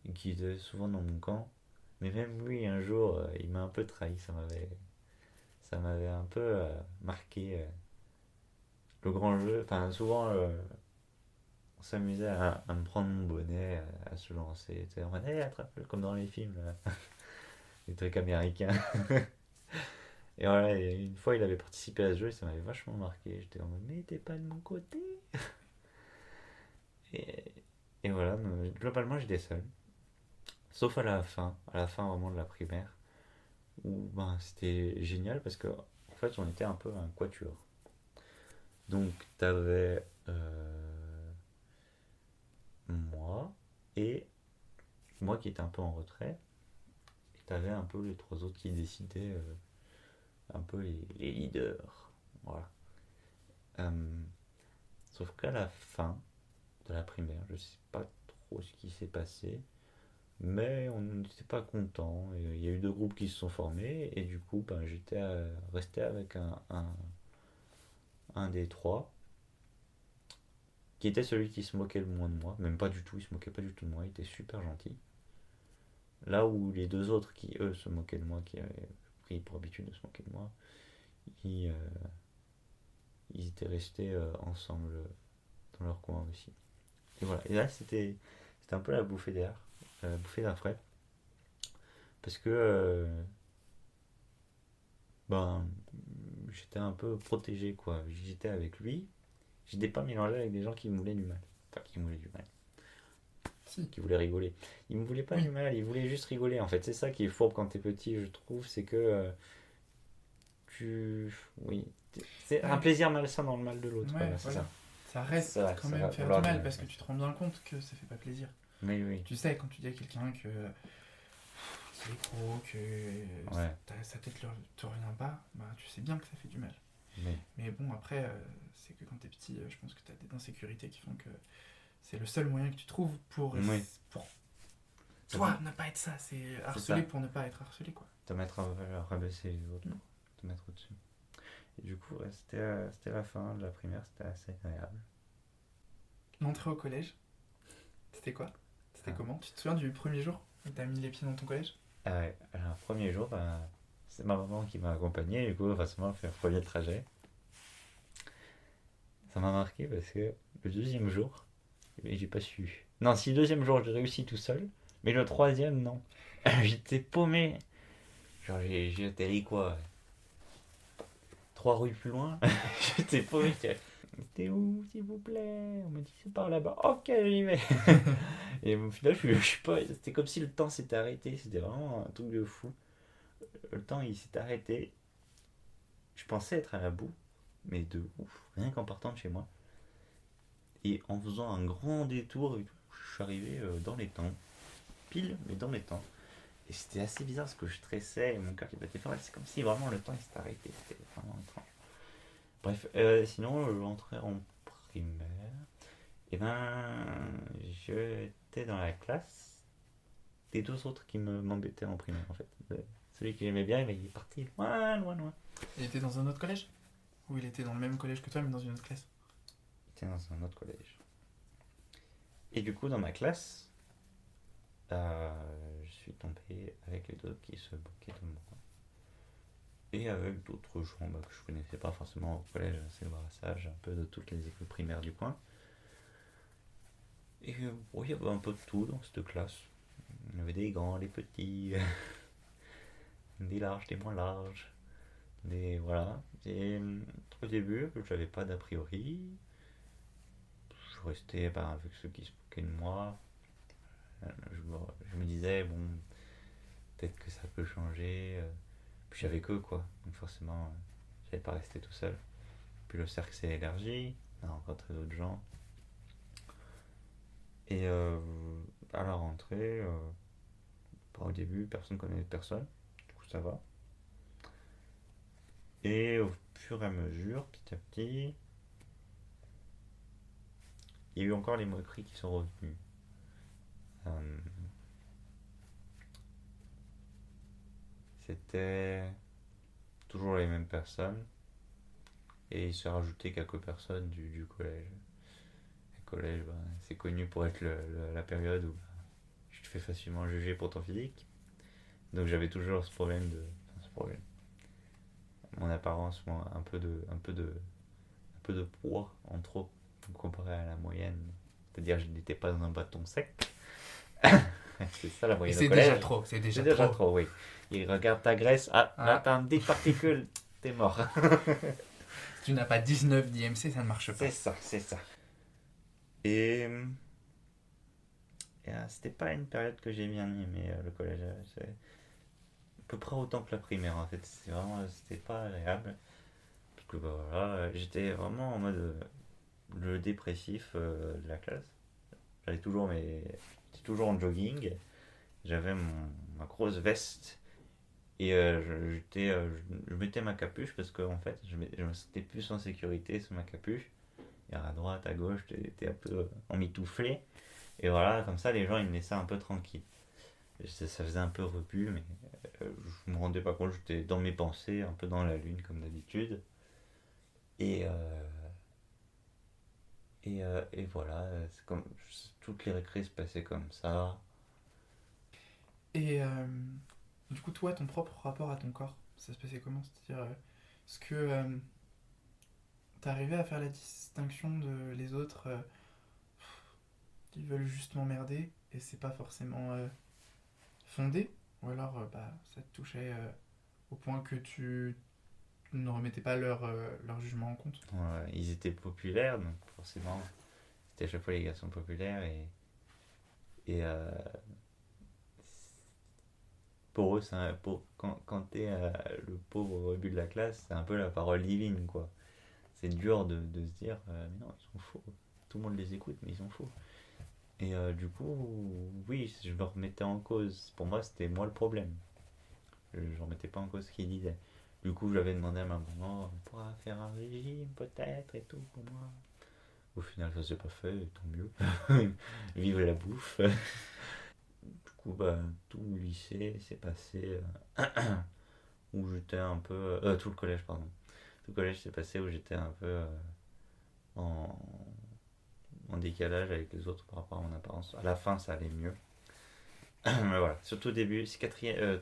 et qui était souvent dans mon camp. Mais même lui, un jour, il m'a un peu trahi, ça m'avait un peu marqué. Le grand jeu, enfin souvent on s'amusait à me prendre mon bonnet, à se lancer, tu sais, en mode, hey, attrape-le, comme dans les films, là, les trucs américains. Et voilà, et une fois il avait participé à ce jeu et ça m'avait vachement marqué. J'étais en mode, mais t'es pas de mon côté. Et, et voilà, globalement j'étais seul. Sauf à la fin vraiment de la primaire, où ben, c'était génial parce que en fait on était un peu un quatuor. Donc t'avais moi et moi qui étais un peu en retrait, et t'avais un peu les trois autres qui décidaient, un peu les leaders. Voilà. Euh, Sauf qu'à la fin de la primaire, je sais pas trop ce qui s'est passé, mais on n'était pas content. Il y a eu deux groupes qui se sont formés, et du coup, ben, j'étais resté avec un des trois, qui était celui qui se moquait le moins de moi, même pas du tout, il se moquait pas du tout de moi, il était super gentil. Là où les deux autres qui, eux, se moquaient de moi, qui avaient pris pour habitude de se moquer de moi, ils, ils étaient restés ensemble dans leur coin aussi. Et voilà. Et là, c'était un peu la bouffée d'air frais. Parce que ben, j'étais un peu protégé, quoi. J'étais avec lui. J'étais pas mélangé avec des gens qui me voulaient du mal. Enfin, qui me voulaient du mal. Si. Qui voulaient rigoler. Ils me voulaient pas Oui. du mal, ils voulaient juste rigoler. En fait, c'est ça qui est fourbe quand t'es petit, je trouve. C'est que tu. Oui. C'est un Ouais. plaisir malsain dans le mal de l'autre. Ouais, Voilà, c'est voilà. ça. Ça reste quand Ça même va faire du vouloir du mal mal. parce que tu te rends bien compte que ça fait pas plaisir. Mais oui. Tu sais, quand tu dis à quelqu'un que qu'il est gros, que Ouais. sa tête te revient pas, bah tu sais bien que ça fait du mal. Mais Mais bon, après, c'est que quand t'es petit, je pense que t'as des insécurités qui font que c'est le seul moyen que tu trouves oui. pour toi ne pas être ça. C'est harceler ça. pour ne pas être harcelé, quoi. Te mettre à rabaisser les autres, Mm. te mettre au-dessus. Et du coup, ouais, c'était la fin de la primaire, c'était assez agréable. L'entrée au collège, c'était quoi? C'était Ah. comment? Tu te souviens du premier jour où t'as mis les pieds dans ton collège? Ah ouais, alors, premier jour, bah, c'est ma maman qui m'a accompagné, du coup, forcément, fait un premier trajet. Ça m'a marqué parce que le deuxième jour, j'ai pas su. Non, si le deuxième jour, j'ai réussi tout seul, mais le troisième, non. J'étais paumé. Genre, j'ai atterri quoi? 3 rues plus loin. J'étais paumé. C'était où, s'il vous plaît? On m'a dit c'est par là-bas. Ok, j'y vais. Et au final, je suis pas. C'était comme si le temps s'était arrêté. C'était vraiment un truc de fou. Le temps, il s'est arrêté. Je pensais être à la bout, mais de ouf. Rien qu'en partant de chez moi. Et en faisant un grand détour, et tout, je suis arrivé dans les temps. Pile, mais dans les temps. Et c'était assez bizarre parce que je stressais et mon cœur qui battait fort. C'est comme si vraiment le temps il s'était arrêté. C'était vraiment étrange. Bref, sinon, l'entrée en primaire, et ben, j'étais dans la classe des deux autres qui m'embêtaient en primaire en fait. Celui qui j'aimais bien, il est parti loin, loin, loin. Il était dans un autre collège? Ou il était dans le même collège que toi, mais dans une autre classe? Il était dans un autre collège. Et du coup, dans ma classe, je suis tombé avec les deux qui se moquaient de moi. Et avec d'autres gens que je connaissais pas forcément au collège, c'est le brassage un peu de toutes les écoles primaires du coin. Et bon, il y avait un peu de tout dans cette classe. Il y avait des grands, des petits, des larges, des moins larges. Des, voilà. Et au début, j'avais pas d'a priori. Je restais avec ceux qui se moquaient de moi. Je me disais, bon, peut-être que ça peut changer. Puis j'avais que quoi. Donc forcément, j'allais pas rester tout seul. Puis le cercle s'est élargi. On a rencontré d'autres gens. Et à la rentrée, au début, personne ne connaît personne. Du coup, ça va. Et au fur et à mesure, petit à petit, il y a eu encore les moqueries qui sont revenues. C'était toujours les mêmes personnes. Et il s'est rajouté quelques personnes du collège. Le collège, c'est connu pour être la période où tu te fais facilement juger pour ton physique. Donc j'avais toujours ce problème de. Enfin, ce problème. Mon apparence, un peu de poids en trop comparé à la moyenne. C'est-à-dire je n'étais pas dans un bâton sec. C'est ça la Et moyenne au c'est collège. déjà trop, c'est C'est déjà déjà trop. trop, oui. Il regarde ta graisse. Ah, là Ah. t'as des particules. T'es mort. Si tu n'as pas 19 d'IMC, ça ne marche pas. C'est ça, c'est ça. Et c'était pas une période que j'ai bien aimée, le collège. C'est à peu près autant que la primaire en fait. C'était pas agréable. Parce que voilà, j'étais vraiment en mode le dépressif de la classe. J'étais toujours en jogging. J'avais ma grosse veste. Et je mettais ma capuche parce que en fait, je me sentais plus en sécurité sous ma capuche. Et à droite, à gauche, j'étais un peu emmitouflé. Et voilà, comme ça, les gens, ils me laissaient un peu tranquille. Ça faisait un peu rebut, mais je me rendais pas compte. J'étais dans mes pensées, un peu dans la lune, comme d'habitude. Et, et voilà, c'est comme, toutes les récrés se passaient comme ça. Et du coup, toi, ton propre rapport à ton corps, ça se passait comment? C'est-à-dire, est-ce que t'arrivais à faire la distinction de les autres qui veulent juste m'emmerder et c'est pas forcément fondé? Ou alors, ça te touchait au point que tu ne remettais pas leur jugement en compte. Ils étaient populaires, donc forcément, c'était à chaque fois les garçons populaires et pour eux, quand t'es le pauvre rebut de la classe, c'est un peu la parole divine, quoi. C'est dur de se dire, mais non, ils sont faux. Tout le monde les écoute, mais ils sont faux. Et du coup, oui, je me remettais en cause. Pour moi, c'était moi le problème. Je ne remettais pas en cause ce qu'ils disaient. Du coup, j'avais demandé à ma maman, on pourra faire un régime peut-être et tout pour moi. Au final, ça s'est pas fait, tant mieux. Vive la bouffe. Du coup, tout le lycée s'est passé où j'étais un peu. Tout le collège, pardon. Tout le collège s'est passé où j'étais un peu en, en décalage avec les autres par rapport à mon apparence. À la fin, ça allait mieux. Mais voilà, surtout au début, c'est quatrième,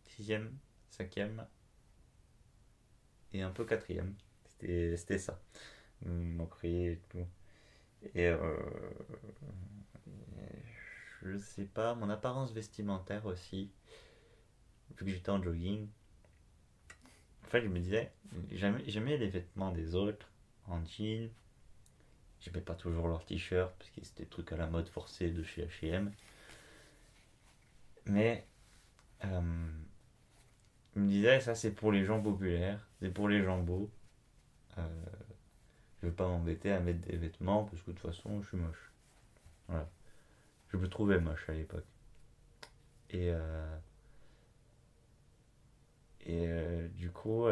sixième, cinquième et un peu quatrième. C'était ça. Mon crier et tout. Et je sais pas, mon apparence vestimentaire aussi, vu que j'étais en jogging, en fait, je me disais, j'aimais les vêtements des autres en jean. J'aimais pas toujours leurs t-shirts parce que c'était des trucs à la mode forcée de chez H&M. Mais euh, je me disais, ça c'est pour les gens populaires, c'est pour les gens beaux. Euh, je vais pas m'embêter à mettre des vêtements parce que de toute façon je suis moche. Voilà. Je me trouvais moche à l'époque. Et, du coup,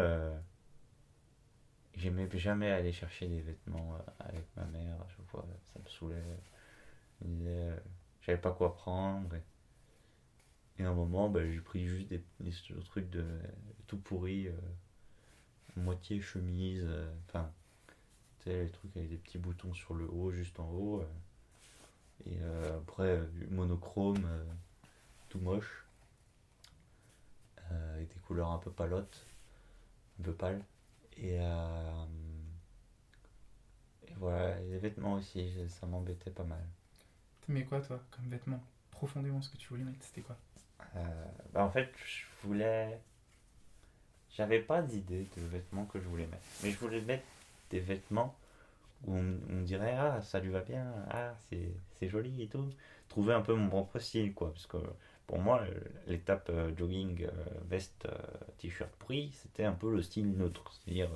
j'aimais jamais aller chercher des vêtements avec ma mère. À chaque fois, ça me saoulait. Je me disais, j'avais pas quoi prendre. Et à un moment, j'ai pris juste des trucs de tout pourri, moitié chemise. Enfin, tu sais, les trucs avec des petits boutons sur le haut, juste en haut. Et après, du monochrome, tout moche, avec des couleurs un peu palotes, un peu pâles. Et voilà, les vêtements aussi, ça m'embêtait pas mal. T'aimais quoi, toi, comme vêtements? Profondément, ce que tu voulais mettre, c'était quoi? En fait, j'avais pas d'idée de vêtements que je voulais mettre. Mais je voulais mettre des vêtements où on dirait, ah, ça lui va bien, ah, c'est joli et tout. Trouver un peu mon propre style, quoi. Parce que pour moi, l'étape jogging, veste, t-shirt pris, c'était un peu le style neutre. C'est-à-dire,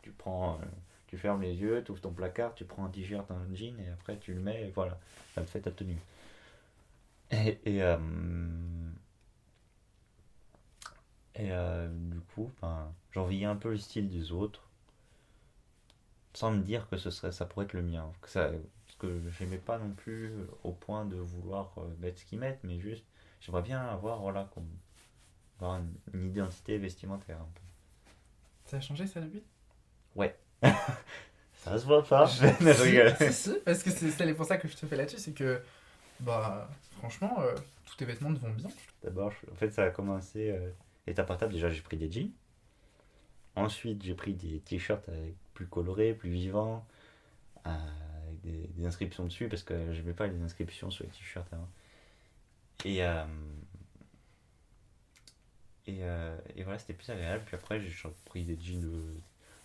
tu prends, tu fermes les yeux, tu ouvres ton placard, tu prends un t-shirt, un jean, et après tu le mets, et voilà, ça te fait ta tenue. Et, et, euh, du coup, j'enviais un peu le style des autres, sans me dire que ça pourrait être le mien. Parce que j'aimais pas non plus au point de vouloir mettre ce qu'ils mettent, mais juste, j'aimerais bien avoir, voilà, avoir une identité vestimentaire un peu. Ça a changé, ça, depuis? Ouais, ça se voit pas, mais je Si, rigole. si, si, parce que c'est pour ça que je te fais là-dessus, c'est que, franchement, tous tes vêtements te vont bien. D'abord, en fait, ça a commencé étape par étape. Déjà, j'ai pris des jeans. Ensuite, j'ai pris des t-shirts plus colorés, plus vivants, avec des inscriptions dessus, parce que j'aimais pas les inscriptions sur les t-shirts avant. Et, euh, et voilà, c'était plus agréable. Puis après, j'ai pris des jeans.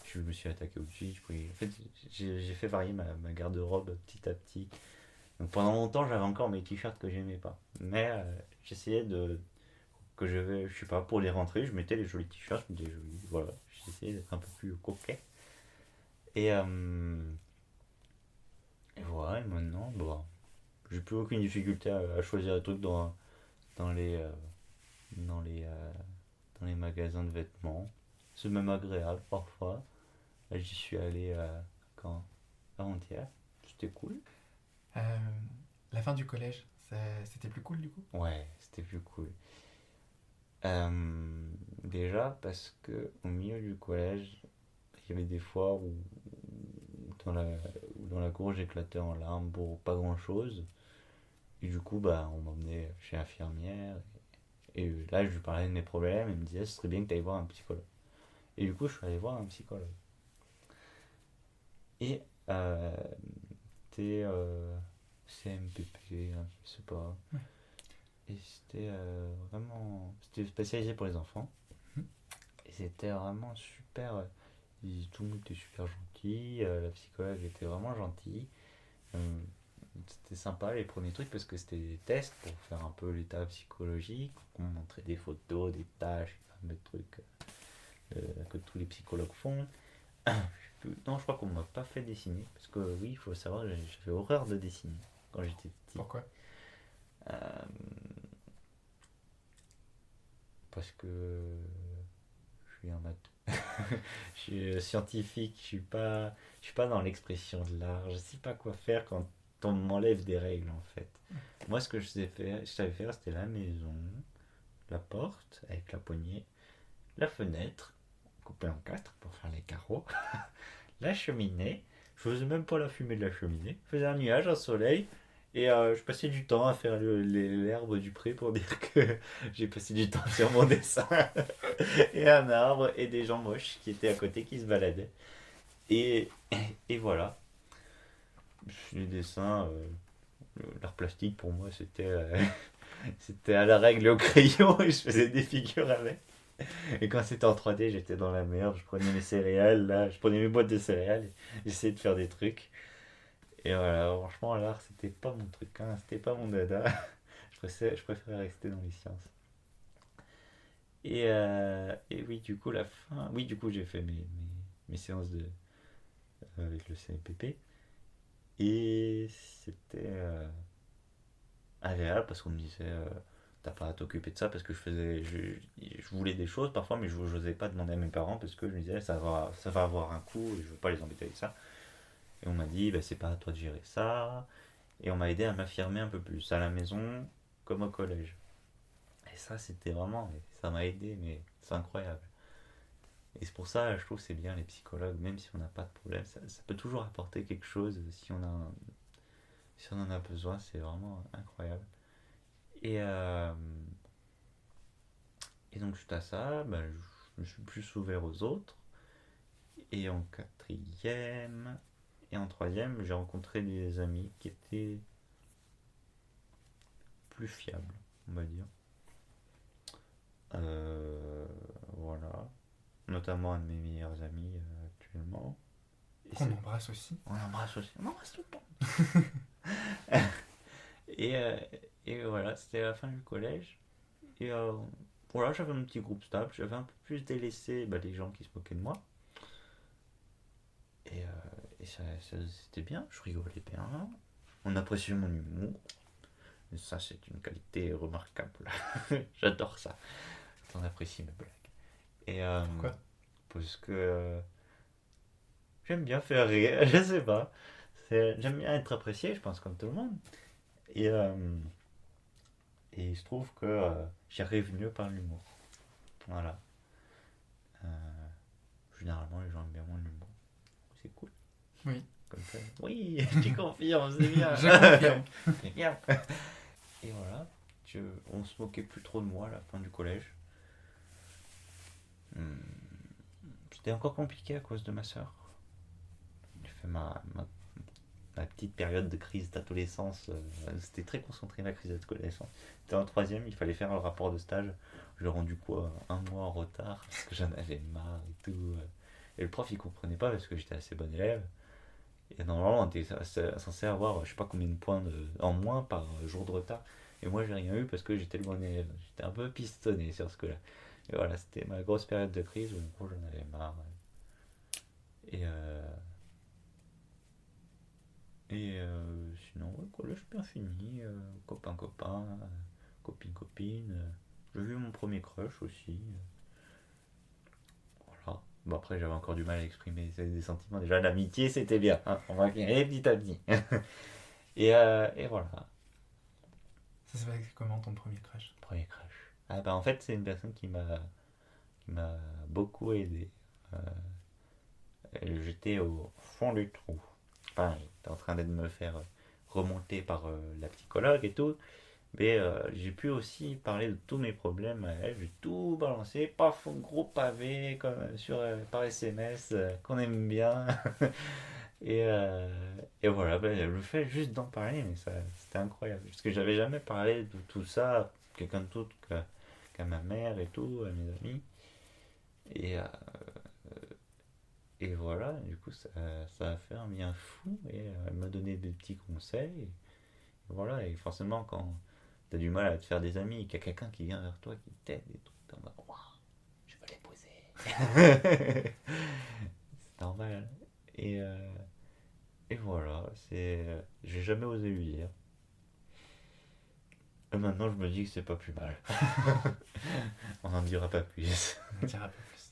Je me suis attaqué aux jeans. En fait, j'ai fait varier ma garde-robe petit à petit. Donc pendant longtemps, j'avais encore mes t-shirts que j'aimais pas. Mais j'essayais je sais pas, pour les rentrées, je mettais les jolis t-shirts, des jolis, voilà. J'essayais d'être un peu plus coquet. Et, et voilà, et maintenant, j'ai plus aucune difficulté à choisir des trucs dans les, dans les, euh, dans les magasins de vêtements. C'est même agréable parfois. Là, j'y suis allé quand avant-hier. C'était cool. Euh, la fin du collège, c'était plus cool, du coup? Ouais, c'était plus cool. Déjà parce que au milieu du collège, il y avait des fois où dans la cour j'éclatais en larmes pour pas grand chose. Et du coup, on m'emmenait chez l'infirmière. Et là, je lui parlais de mes problèmes. Et il me disait, ce serait bien que tu ailles voir un psychologue. Et du coup, je suis allé voir un psychologue. Et c'était CMPP, hein, je sais pas. Et c'était vraiment. C'était spécialisé pour les enfants. Mhm. Et c'était vraiment super. Tout le monde était super gentil. La psychologue était vraiment gentille. Euh, C'était sympa les premiers trucs parce que c'était des tests pour faire un peu l'état psychologique. On montrait des photos, des tâches, des trucs que tous les psychologues font. Non, je crois qu'on m'a pas fait dessiner. Parce que oui, il faut savoir, j'avais horreur de dessiner quand j'étais petit. Pourquoi? Euh, Parce que je suis un maths. Je suis scientifique, je suis pas dans l'expression de l'art. Je sais pas quoi faire quand on m'enlève des règles en fait. Moi, ce que je savais faire, c'était la maison, la porte avec la poignée, la fenêtre coupée en quatre pour faire les carreaux, la cheminée. Je faisais même pas la fumée de la cheminée. Je faisais un nuage, un soleil. Et je passais du temps à faire l'herbe du pré pour dire que j'ai passé du temps sur mon dessin. Et un arbre et des gens moches qui étaient à côté qui se baladaient. Et, et voilà. Les dessins, l'art plastique pour moi c'était à la règle et au crayon et je faisais des figures avec. Et quand c'était en 3D, j'étais dans la merde. Je prenais mes céréales, là, je prenais mes boîtes de céréales et j'essayais de faire des trucs. Et voilà, franchement, l'art, c'était pas mon truc, hein, c'était pas mon dada. Je préférais rester dans les sciences. Et oui, du coup, la fin. Oui, du coup, j'ai fait mes séances avec le CNPP. Et c'était agréable parce qu'on me disait t'as pas à t'occuper de ça parce que je voulais des choses parfois, mais je n'osais pas demander à mes parents parce que je me disais ça va avoir un coût et je veux pas les embêter avec ça. Et on m'a dit bah, c'est pas à toi de gérer ça. Et on m'a aidé à m'affirmer un peu plus à la maison comme au collège. Et ça, c'était vraiment. Ça m'a aidé, mais c'est incroyable. Et c'est pour ça, je trouve que c'est bien les psychologues, même si on n'a pas de problème, ça peut toujours apporter quelque chose si on en a besoin, c'est vraiment incroyable. Et, euh, et donc, suite à ça, bah, je me suis plus ouvert aux autres. Et en quatrième et en troisième, j'ai rencontré des amis qui étaient plus fiables, on va dire. Euh, voilà. Notamment un de mes meilleurs amis actuellement. Et Qu'on embrasse aussi. on embrasse aussi. On embrasse tout le monde. Et, euh, et voilà, c'était la fin du collège. Et voilà, j'avais un petit groupe stable. J'avais un peu plus délaissé bah, les gens qui se moquaient de moi. Et, c'était bien. Je rigolais bien. On appréciait mon humour. Et ça, c'est une qualité remarquable. J'adore ça. On apprécie mes blagues. Et Pourquoi? parce que j'aime bien faire rire. Je sais pas. J'aime bien être apprécié, je pense, comme tout le monde. Et, et je trouve que j'y arrive mieux par l'humour. Voilà. Euh, Généralement, les gens aiment bien mon humour. C'est cool. Oui. Comme ça. Oui, tu confirmes, c'est bien. Je confirme. C'est bien. Et voilà. On se moquait plus trop de moi à la fin du collège. Hmm, C'était encore compliqué à cause de ma soeur. J'ai fait ma petite période de crise d'adolescence. C'était très concentré ma crise d'adolescence. C'était en troisième, il fallait faire un rapport de stage. Je l'ai rendu quoi un mois en retard parce que j'en avais marre et tout. Et le prof il comprenait pas parce que j'étais assez bon élève. Et normalement on était censé avoir je sais pas combien de points en moins par jour de retard. Et moi j'ai rien eu parce que j'étais le bon élève. J'étais un peu pistonné sur ce coup-là. Et voilà, c'était ma grosse période de crise où en gros j'en avais marre. Et, sinon, ouais, collège bien fini. Copain, copain, copine, copine. J'ai vu mon premier crush aussi. Voilà. Bon, après, j'avais encore du mal à exprimer des sentiments. Déjà, l'amitié, c'était bien, hein. On va acquérir petit à petit. Et voilà, Ça s'est passé comment ton premier crush? premier crush. Ah, bah, en fait, c'est une personne qui m'a beaucoup aidé. Euh, J'étais au fond du trou. Enfin, j'étais en train de me faire remonter par la psychologue et tout. Mais j'ai pu aussi parler de tous mes problèmes à elle. J'ai tout balancé, paf, gros pavé comme par SMS qu'on aime bien. Et voilà, le fait juste d'en parler, mais ça, c'était incroyable. Parce que j'avais jamais parlé de tout ça à quelqu'un d'autre qu'à ma mère et tout, à mes amis. Et, euh, et voilà, du coup, ça a fait un bien fou. Et elle m'a donné des petits conseils. Et voilà, et forcément, quand t'as du mal à te faire des amis, qu'il y a quelqu'un qui vient vers toi, qui t'aide et tout, t'es en mode, waouh, je veux l'épouser. C'est normal. Et, euh, et voilà, j'ai jamais osé lui dire. Et maintenant, je me dis que c'est pas plus mal. On n'en dira pas plus. On dira pas plus.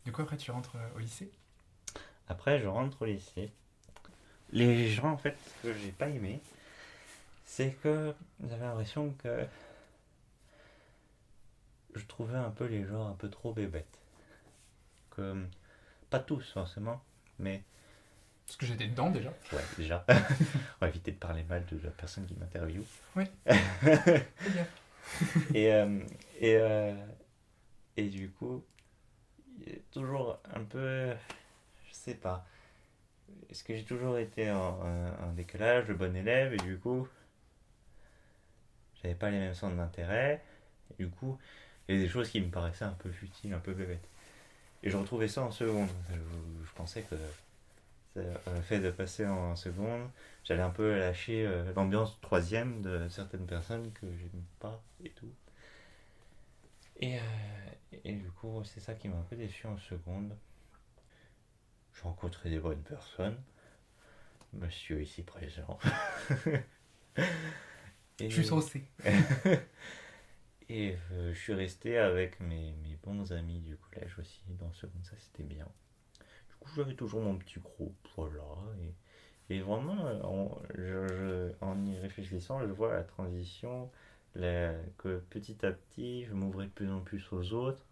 Du coup, après, tu rentres au lycée. Après, je rentre au lycée. Les gens, en fait, ce que j'ai pas aimé, c'est que j'avais l'impression que je trouvais un peu les gens un peu trop bébêtes. Que, pas tous forcément, mais Parce que j'étais dedans déjà. ouais, déjà. On va éviter de parler mal de la personne qui m'interviewe. Oui. Fais gaffe. Et, euh, et, euh, et du coup, il y a toujours un peu, je sais pas, est-ce que j'ai toujours été en décalage, le bon élève, et du coup, j'avais pas les mêmes centres d'intérêt, et du coup, il y a des choses qui me paraissaient un peu futiles, un peu bébêtes. Et je retrouvais ça en seconde. Je pensais que le fait de passer en seconde, j'allais un peu lâcher l'ambiance troisième de certaines personnes que j'aime pas et tout. Et, et du coup, c'est ça qui m'a un peu déçu en seconde. J'ai rencontré des bonnes personnes, monsieur ici présent. Je suis Et, saucé. et je suis resté avec mes bons amis du collège aussi dans seconde, ça c'était bien. Du coup, j'avais toujours mon petit groupe, voilà. Et vraiment, en y réfléchissant, je vois la transition, que petit à petit, je m'ouvrais de plus en plus aux autres,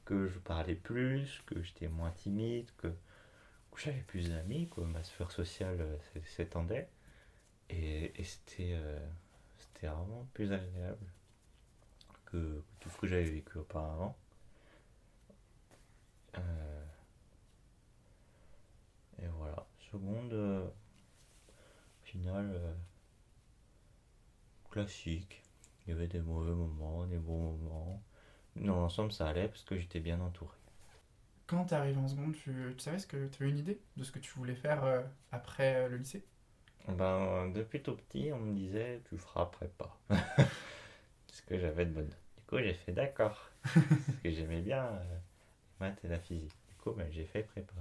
que je parlais plus, que j'étais moins timide, que j'avais plus d'amis, que ma sphère sociale s'étendait. Et c'était vraiment plus agréable que tout ce que j'avais vécu auparavant. Euh, et voilà. Seconde, au final, classique. Il y avait des mauvais moments, des bons moments. Dans l'ensemble, ça allait parce que j'étais bien entouré. Quand t'es arrivé en seconde, tu savais tu avais une idée de ce que tu voulais faire après le lycée. Ben, depuis tout petit, on me disait tu feras prépa. Parce que j'avais de bonnes notes. Du coup, j'ai fait d'accord. Parce que j'aimais bien les maths et la physique. Du coup, ben, j'ai fait prépa.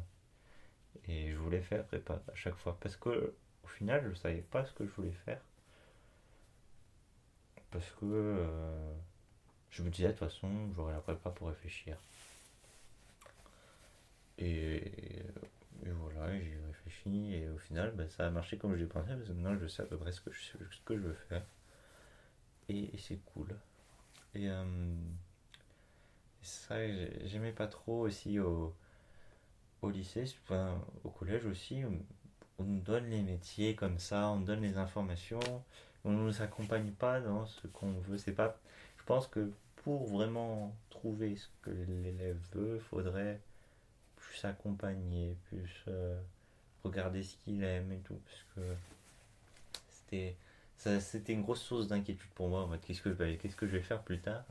Et je voulais faire prépa à chaque fois. Parce que au final, je savais pas ce que je voulais faire. Parce que je me disais de toute façon, j'aurai la prépa pour réfléchir. Et voilà, j'ai réfléchi et au final, ben, ça a marché comme je l'ai pensé parce que maintenant je sais à peu près ce que je veux faire. Et c'est cool. Et ça, j'aimais pas trop aussi au lycée, enfin, au collège aussi. On nous donne les métiers comme ça, on nous donne les informations, on ne nous accompagne pas dans ce qu'on veut. C'est pas, je pense que pour vraiment trouver ce que l'élève veut, il faudrait plus accompagner, plus regarder ce qu'il aime et tout. Parce que c'était, c'était une grosse source d'inquiétude pour moi. En mode, qu'est-ce que je vais faire plus tard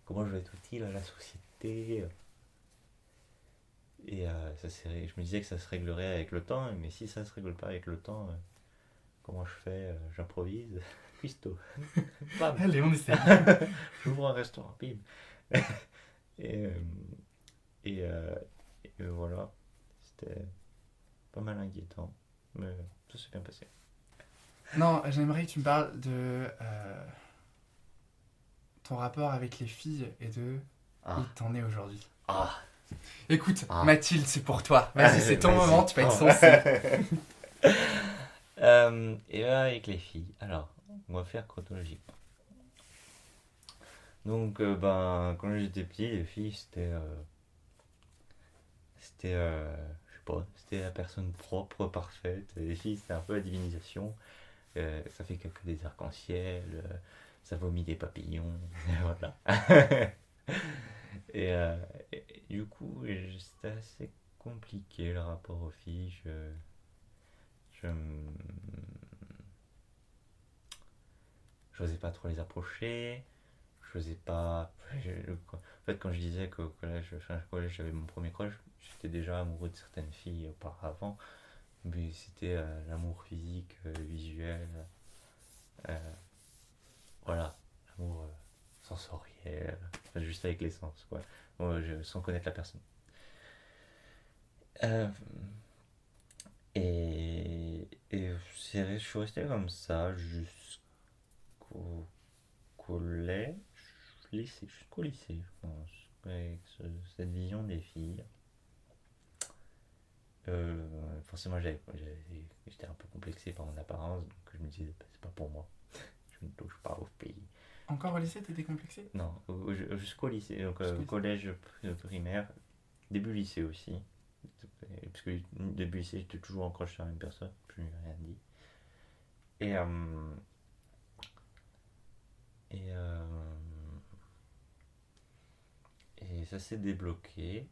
comment je vais être utile à la société. Et je me disais que ça se réglerait avec le temps, mais si ça se règle pas avec le temps, comment je fais J'improvise. Cuistot. Bam. Allez, on essaye. J'ouvre un restaurant. Bim. Et, euh, et, euh, et voilà. C'était pas mal inquiétant, mais ça s'est bien passé. Non, j'aimerais que tu me parles de ton rapport avec les filles et de où Ah, t'en es aujourd'hui. ah, Écoute, ah. Mathilde, c'est pour toi. Vas-y, c'est ton Vas-y. moment, tu vas être Oh. censé. Et là, avec les filles. Alors, on va faire chronologiquement. Donc, ben, quand j'étais petit, les filles, je sais pas, c'était la personne propre, parfaite. Les filles, c'était un peu la divinisation. Ça fait que des arcs-en-ciel, ça vomit des papillons, voilà. Et, du coup, c'était assez compliqué le rapport aux filles. Je j'osais pas trop les approcher. J'osais pas. En fait, quand je disais qu'au collège, j'avais mon premier crush, j'étais déjà amoureux de certaines filles auparavant, mais c'était l'amour physique, visuel, euh, voilà, l'amour sensoriel, enfin, juste avec les sens, quoi. Sans connaître la personne. Euh, je suis resté comme ça jusqu'au collège, lycée, jusqu'au lycée, je pense, avec cette vision des filles. Forcément, j'étais un peu complexé par mon apparence, donc je me disais, bah, c'est pas pour moi, je ne touche pas aux filles. Encore au lycée, t'étais complexé? Non, jusqu'au lycée, donc Jusqu'au lycée. collège, primaire, début lycée aussi. Parce que début lycée, j'étais toujours en crush sur la même personne, je lui ai rien dit. Et, et, euh, et ça s'est débloqué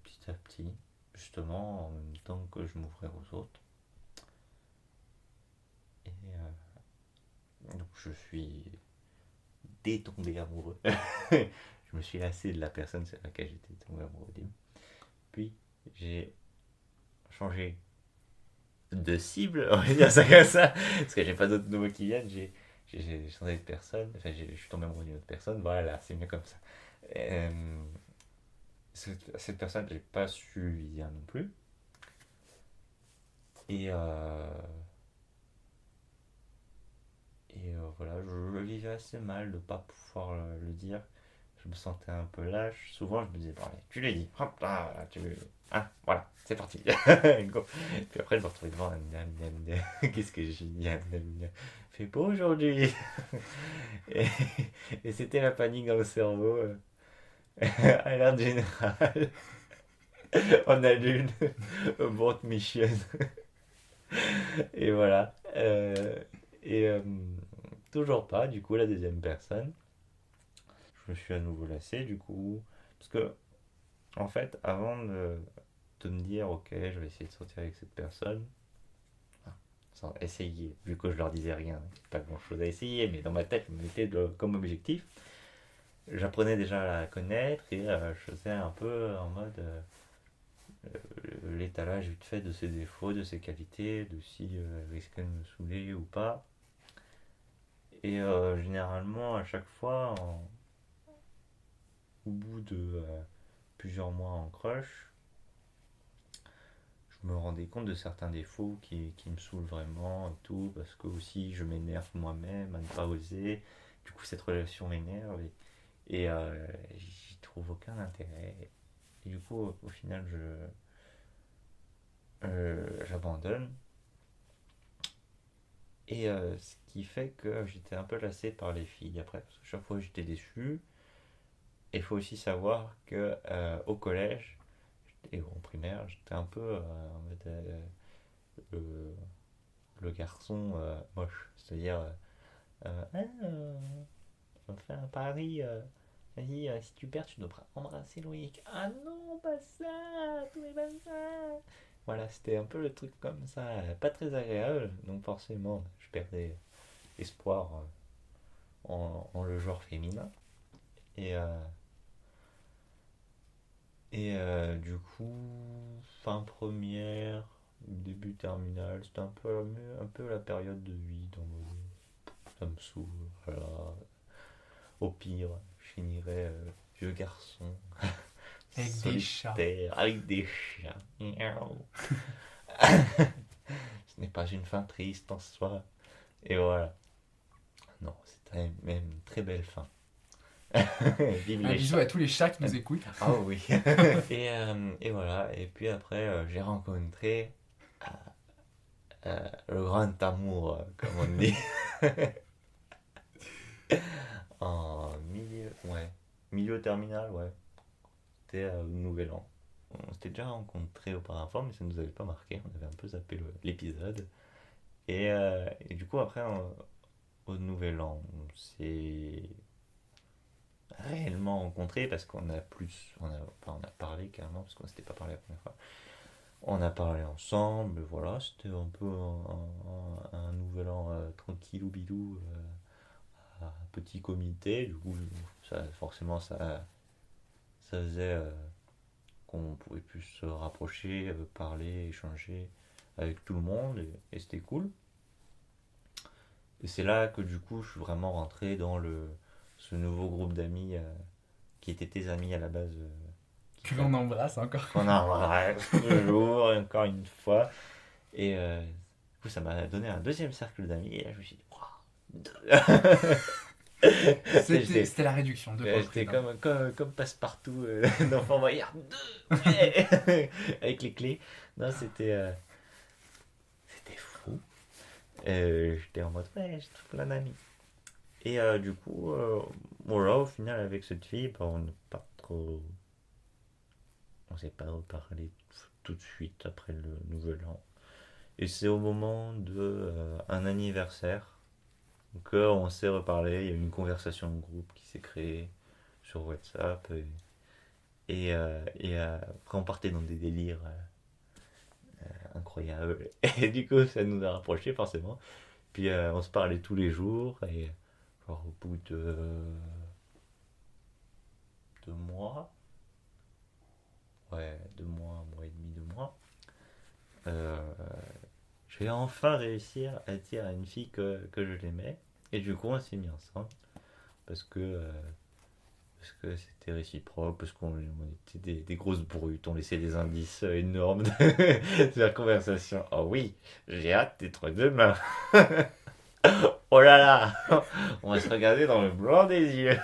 petit à petit, justement en même temps que je m'ouvrais aux autres. Et donc je suis détombé amoureux. Je me suis lassé de la personne sur laquelle j'étais tombé amoureux au début. Puis j'ai changé de cible, on va dire ça comme ça, parce que j'ai pas d'autres nouveaux qui viennent. J'ai changé de personne, enfin je suis tombé amoureux d'une autre personne, voilà, c'est mieux comme ça. Cette personne, j'ai pas su lui dire non plus. Et, voilà, je le vivais assez mal de pas pouvoir le dire. Je me sentais un peu lâche. Souvent, je me disais, bon, allez, tu l'as dit. Hop, là, ah, voilà, c'est parti. Go. Puis après, je me retrouvais devant un qu'est-ce que j'ai dit? Fait beau aujourd'hui. et, et c'était la panique dans le cerveau. Alerte générale. On allume. Abort mission. Et voilà. Et toujours pas, du coup, la deuxième personne. Je me suis à nouveau lassé, du coup. Parce que, en fait, avant de me dire, ok, je vais essayer de sortir avec cette personne, sans essayer, vu que je leur disais rien, pas grand chose à essayer, mais dans ma tête, je me mettais comme objectif. J'apprenais déjà à la connaître et je faisais un peu en mode l'étalage vite fait de ses défauts, de ses qualités, de si elle risquait de me saouler ou pas. Et généralement, à chaque fois, au bout de plusieurs mois en crush, je me rendais compte de certains défauts qui me saoulent vraiment et tout, parce que aussi je m'énerve moi-même à ne pas oser. Du coup, cette relation m'énerve et j'y trouve aucun intérêt. Et du coup, au final, j'abandonne. Et ce qui fait que j'étais un peu lassé par les filles après, parce que chaque fois j'étais déçu. Et il faut aussi savoir que au collège et en primaire, j'étais un peu en mode, le, le garçon moche. C'est-à-dire, ah, on fait un pari. Vas-y, si tu perds, tu devras embrasser Loïc. Ah non, pas ça, tout est pas ça. Voilà, c'était un peu le truc comme ça, pas très agréable. Donc forcément, je perdais espoir en le genre féminin. Et, du coup, fin première, début terminale, c'était un peu la période de vie dans ça me saoule. Voilà. Au pire, je finirais vieux garçon, Avec des chats. solitaire, avec des chiens. Miaou. Ce n'est pas une fin triste en soi. Et voilà. Non, c'était même une très belle fin. Vive Un les bisou chats. à tous les chats qui nous écoutent. Ah oui. Et voilà. Et puis après, j'ai rencontré le grand amour, comme on dit. En milieu, ouais. Milieu terminal, ouais. C'était au Nouvel An. On s'était déjà rencontrés auparavant, mais ça ne nous avait pas marqué. On avait un peu zappé l'épisode. Et du coup, après, au Nouvel An, on s'est réellement rencontrés parce qu'on a plus. On a parlé carrément, parce qu'on ne s'était pas parlé la première fois. On a parlé ensemble, voilà, c'était un peu un nouvel an tranquillou bilou, à petit comité. Du coup, forcément, ça faisait qu'on pouvait plus se rapprocher, parler, échanger avec tout le monde, et c'était cool. Et c'est là que du coup, je suis vraiment rentré dans ce nouveau groupe d'amis qui étaient tes amis à la base. Que l'on embrasse encore. Qu'on embrasse toujours, encore une fois. Et du coup, ça m'a donné un deuxième cercle d'amis. Et là, je me suis dit, waouh, deux. C'était la réduction, deux fois le J'étais prix. comme passe-partout dans Fort Boyard. Deux, ouais. Avec les clés. Non, c'était fou. J'étais en mode, ouais, j'ai tout plein d'amis. Et du coup, voilà, au final, avec cette fille, bah, on n'a pas trop. On s'est pas reparlé tout de suite après le nouvel an. Et c'est au moment de un anniversaire qu'on s'est reparlé. Il y a eu une conversation de groupe qui s'est créée sur WhatsApp. Après, on partait dans des délires incroyables. Et du coup, ça nous a rapprochés forcément. Puis on se parlait tous les jours. Et genre, au bout de 2 mois, ouais, 2 mois, un mois et demi, 2 mois, euh, j'ai enfin réussi à dire à une fille que je l'aimais. Et du coup, on s'est mis ensemble parce que c'était réciproque, parce qu'on était des grosses brutes, on laissait des indices énormes de la conversation. Oh oui, j'ai hâte d'être demain. Oh là là, on va se regarder dans le blanc des yeux.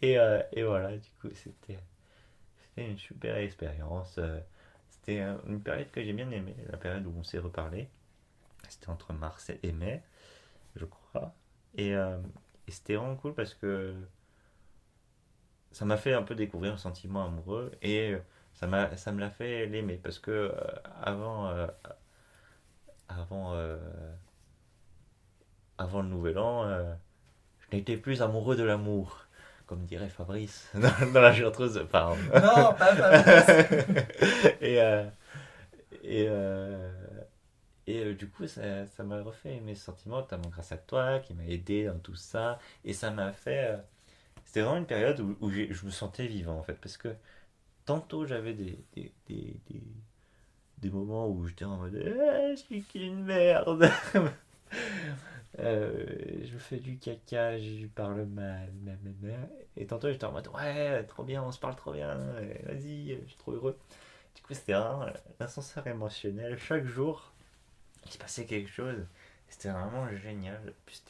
Et voilà, du coup, c'était une super expérience. C'était une période que j'ai bien aimée, la période où on s'est reparlé. C'était entre mars et mai, je crois. Et c'était vraiment cool parce que ça m'a fait un peu découvrir un sentiment amoureux et ça me l'a fait l'aimer parce que avant, avant le nouvel an, je n'étais plus amoureux de l'amour, comme dirait Fabrice dans la chanteuse. Pardon. Non, pas Fabrice. et, euh, et, euh, du coup, ça m'a refait aimer ce sentiment, notamment grâce à toi, qui m'a aidé dans tout ça. Et ça m'a fait. C'était vraiment une période où je me sentais vivant, en fait. Parce que tantôt, j'avais des moments où j'étais en mode je suis qu'une merde. Je fais du caca, je parle mal. Nanana. Et tantôt, j'étais en mode ouais, trop bien, on se parle trop bien. Vas-y, je suis trop heureux. Du coup, c'était vraiment l'ascenseur émotionnel. Chaque jour, il se passait quelque chose. C'était vraiment génial. Puis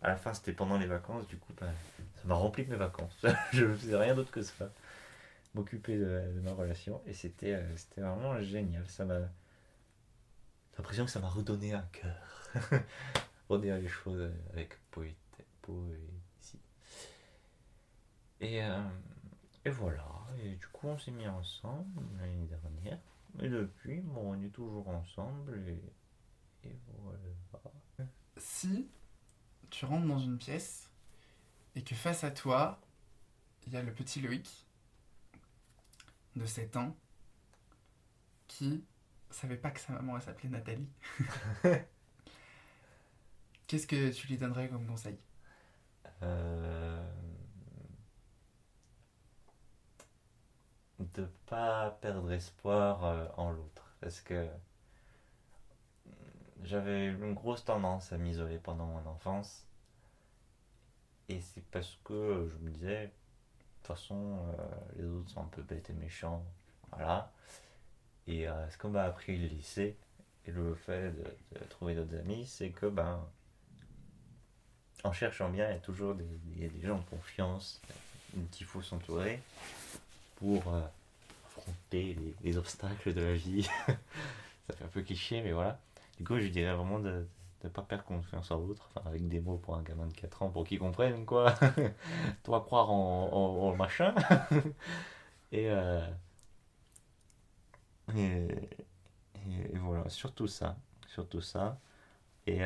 à la fin, c'était pendant les vacances. Du coup, bah, ça m'a rempli de mes vacances. Je ne faisais rien d'autre que ça. M'occuper de ma relation. Et c'était vraiment génial. J'ai l'impression que ça m'a redonné un cœur. Redire les choses avec poésie. Et, euh, et voilà. Et du coup, on s'est mis ensemble l'année dernière. Et depuis, bon, on est toujours ensemble. Et voilà. Si tu rentres dans une pièce et que face à toi, il y a le petit Loïc de 7 ans qui savait pas que sa maman elle s'appelait Nathalie, qu'est-ce que tu lui donnerais comme conseil? Euh, de pas perdre espoir en l'autre. Parce que j'avais une grosse tendance à m'isoler pendant mon enfance. Et c'est parce que je me disais, de toute façon, les autres sont un peu bêtes et méchants. Voilà. Et ce qu'on m'a appris le lycée et le fait de trouver d'autres amis, c'est que ben, en cherchant bien, il y a toujours il y a des gens de confiance dont il faut s'entourer pour affronter les obstacles de la vie. Ça fait un peu cliché, mais voilà. Du coup, je dirais vraiment de ne pas perdre confiance en l'autre, enfin, avec des mots pour un gamin de 4 ans pour qu'il comprenne, quoi. Toi, croire en machin. Et, euh, et, et voilà, surtout ça. Surtout ça. Et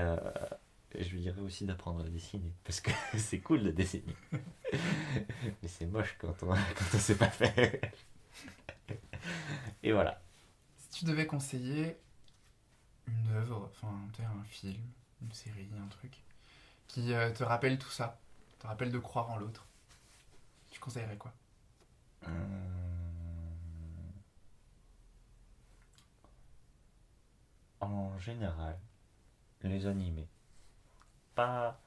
je lui dirais aussi d'apprendre à dessiner, parce que c'est cool de dessiner. Mais c'est moche quand on sait pas faire. Et voilà. Si tu devais conseiller une œuvre, enfin, tu sais, un film, une série, un truc, qui te rappelle tout ça, te rappelle de croire en l'autre, tu conseillerais quoi? En général, les animés. Pas.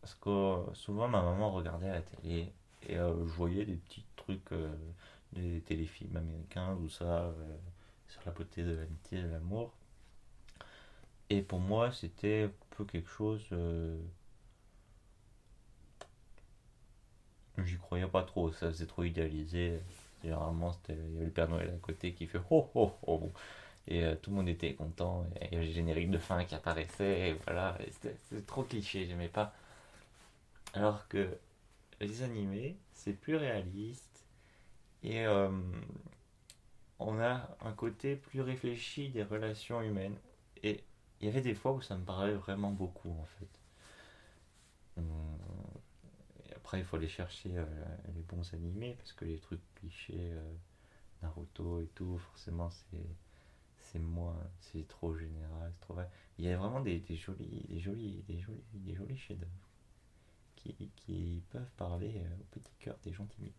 Parce que souvent ma maman regardait la télé et je voyais des petits trucs, des téléfilms américains ou ça, sur la beauté de l'amitié et de l'amour. Et pour moi, c'était un peu quelque chose. J'y croyais pas trop, ça faisait trop idéalisé. Généralement, il y avait le Père Noël à côté qui fait ho ho ho. Et tout le monde était content. Et il y avait le générique de fin qui apparaissait. Et voilà, et c'était trop cliché, j'aimais pas. Alors que les animés, c'est plus réaliste. Et on a un côté plus réfléchi des relations humaines. Et il y avait des fois où ça me parlait vraiment beaucoup en fait. Et après, il faut aller chercher les bons animés parce que les trucs clichés, Naruto et tout, forcément, c'est moins, c'est trop général, c'est trop vrai. Il y a vraiment des jolis chefs-d'œuvre qui peuvent parler au petit cœur des gens timides.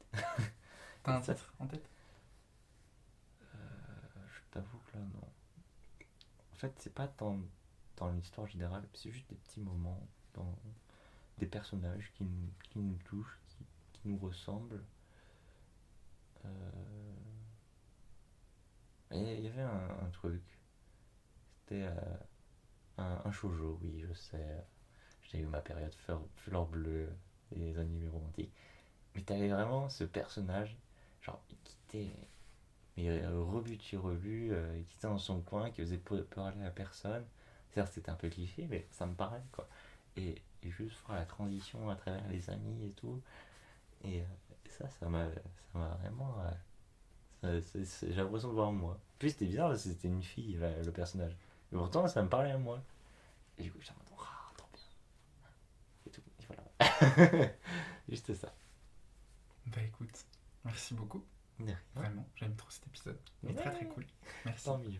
T'as Et un ça, titre en tête? je t'avoue que là, non. En fait, c'est pas tant dans l'histoire générale, c'est juste des petits moments, dans des personnages qui nous touchent, qui nous ressemblent. Euh, Et il y avait un truc, c'était un shoujo, oui, je sais. J'ai eu ma période fleur bleue, les animés romantiques. Mais t'avais vraiment ce personnage, genre, qui était mais, rebuté, revu, qui était dans son coin, qui faisait parler à personne. Certes, c'était un peu cliché, mais ça me parlait, quoi. Et juste voir la transition à travers les amis et tout. Et ça m'a vraiment. J'ai l'impression de voir moi. En plus, c'était bizarre parce que c'était une fille, le personnage. Et pourtant, ça me parlait à moi. Et du coup, j'étais en mode, waouh, trop bien. Et tout. Et voilà. Juste ça. Bah écoute, merci beaucoup. De rien. Vraiment, j'aime trop cet épisode. Il est très très cool. Merci. Tant mieux.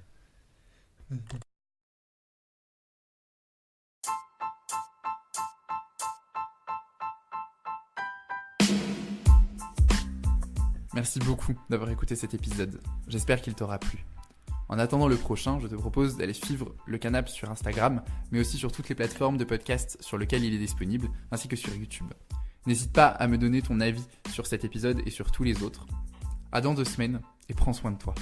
Merci beaucoup d'avoir écouté cet épisode. J'espère qu'il t'aura plu. En attendant le prochain, je te propose d'aller suivre le Canap sur Instagram, mais aussi sur toutes les plateformes de podcast sur lesquelles il est disponible, ainsi que sur YouTube. N'hésite pas à me donner ton avis sur cet épisode et sur tous les autres. À dans 2 semaines et prends soin de toi.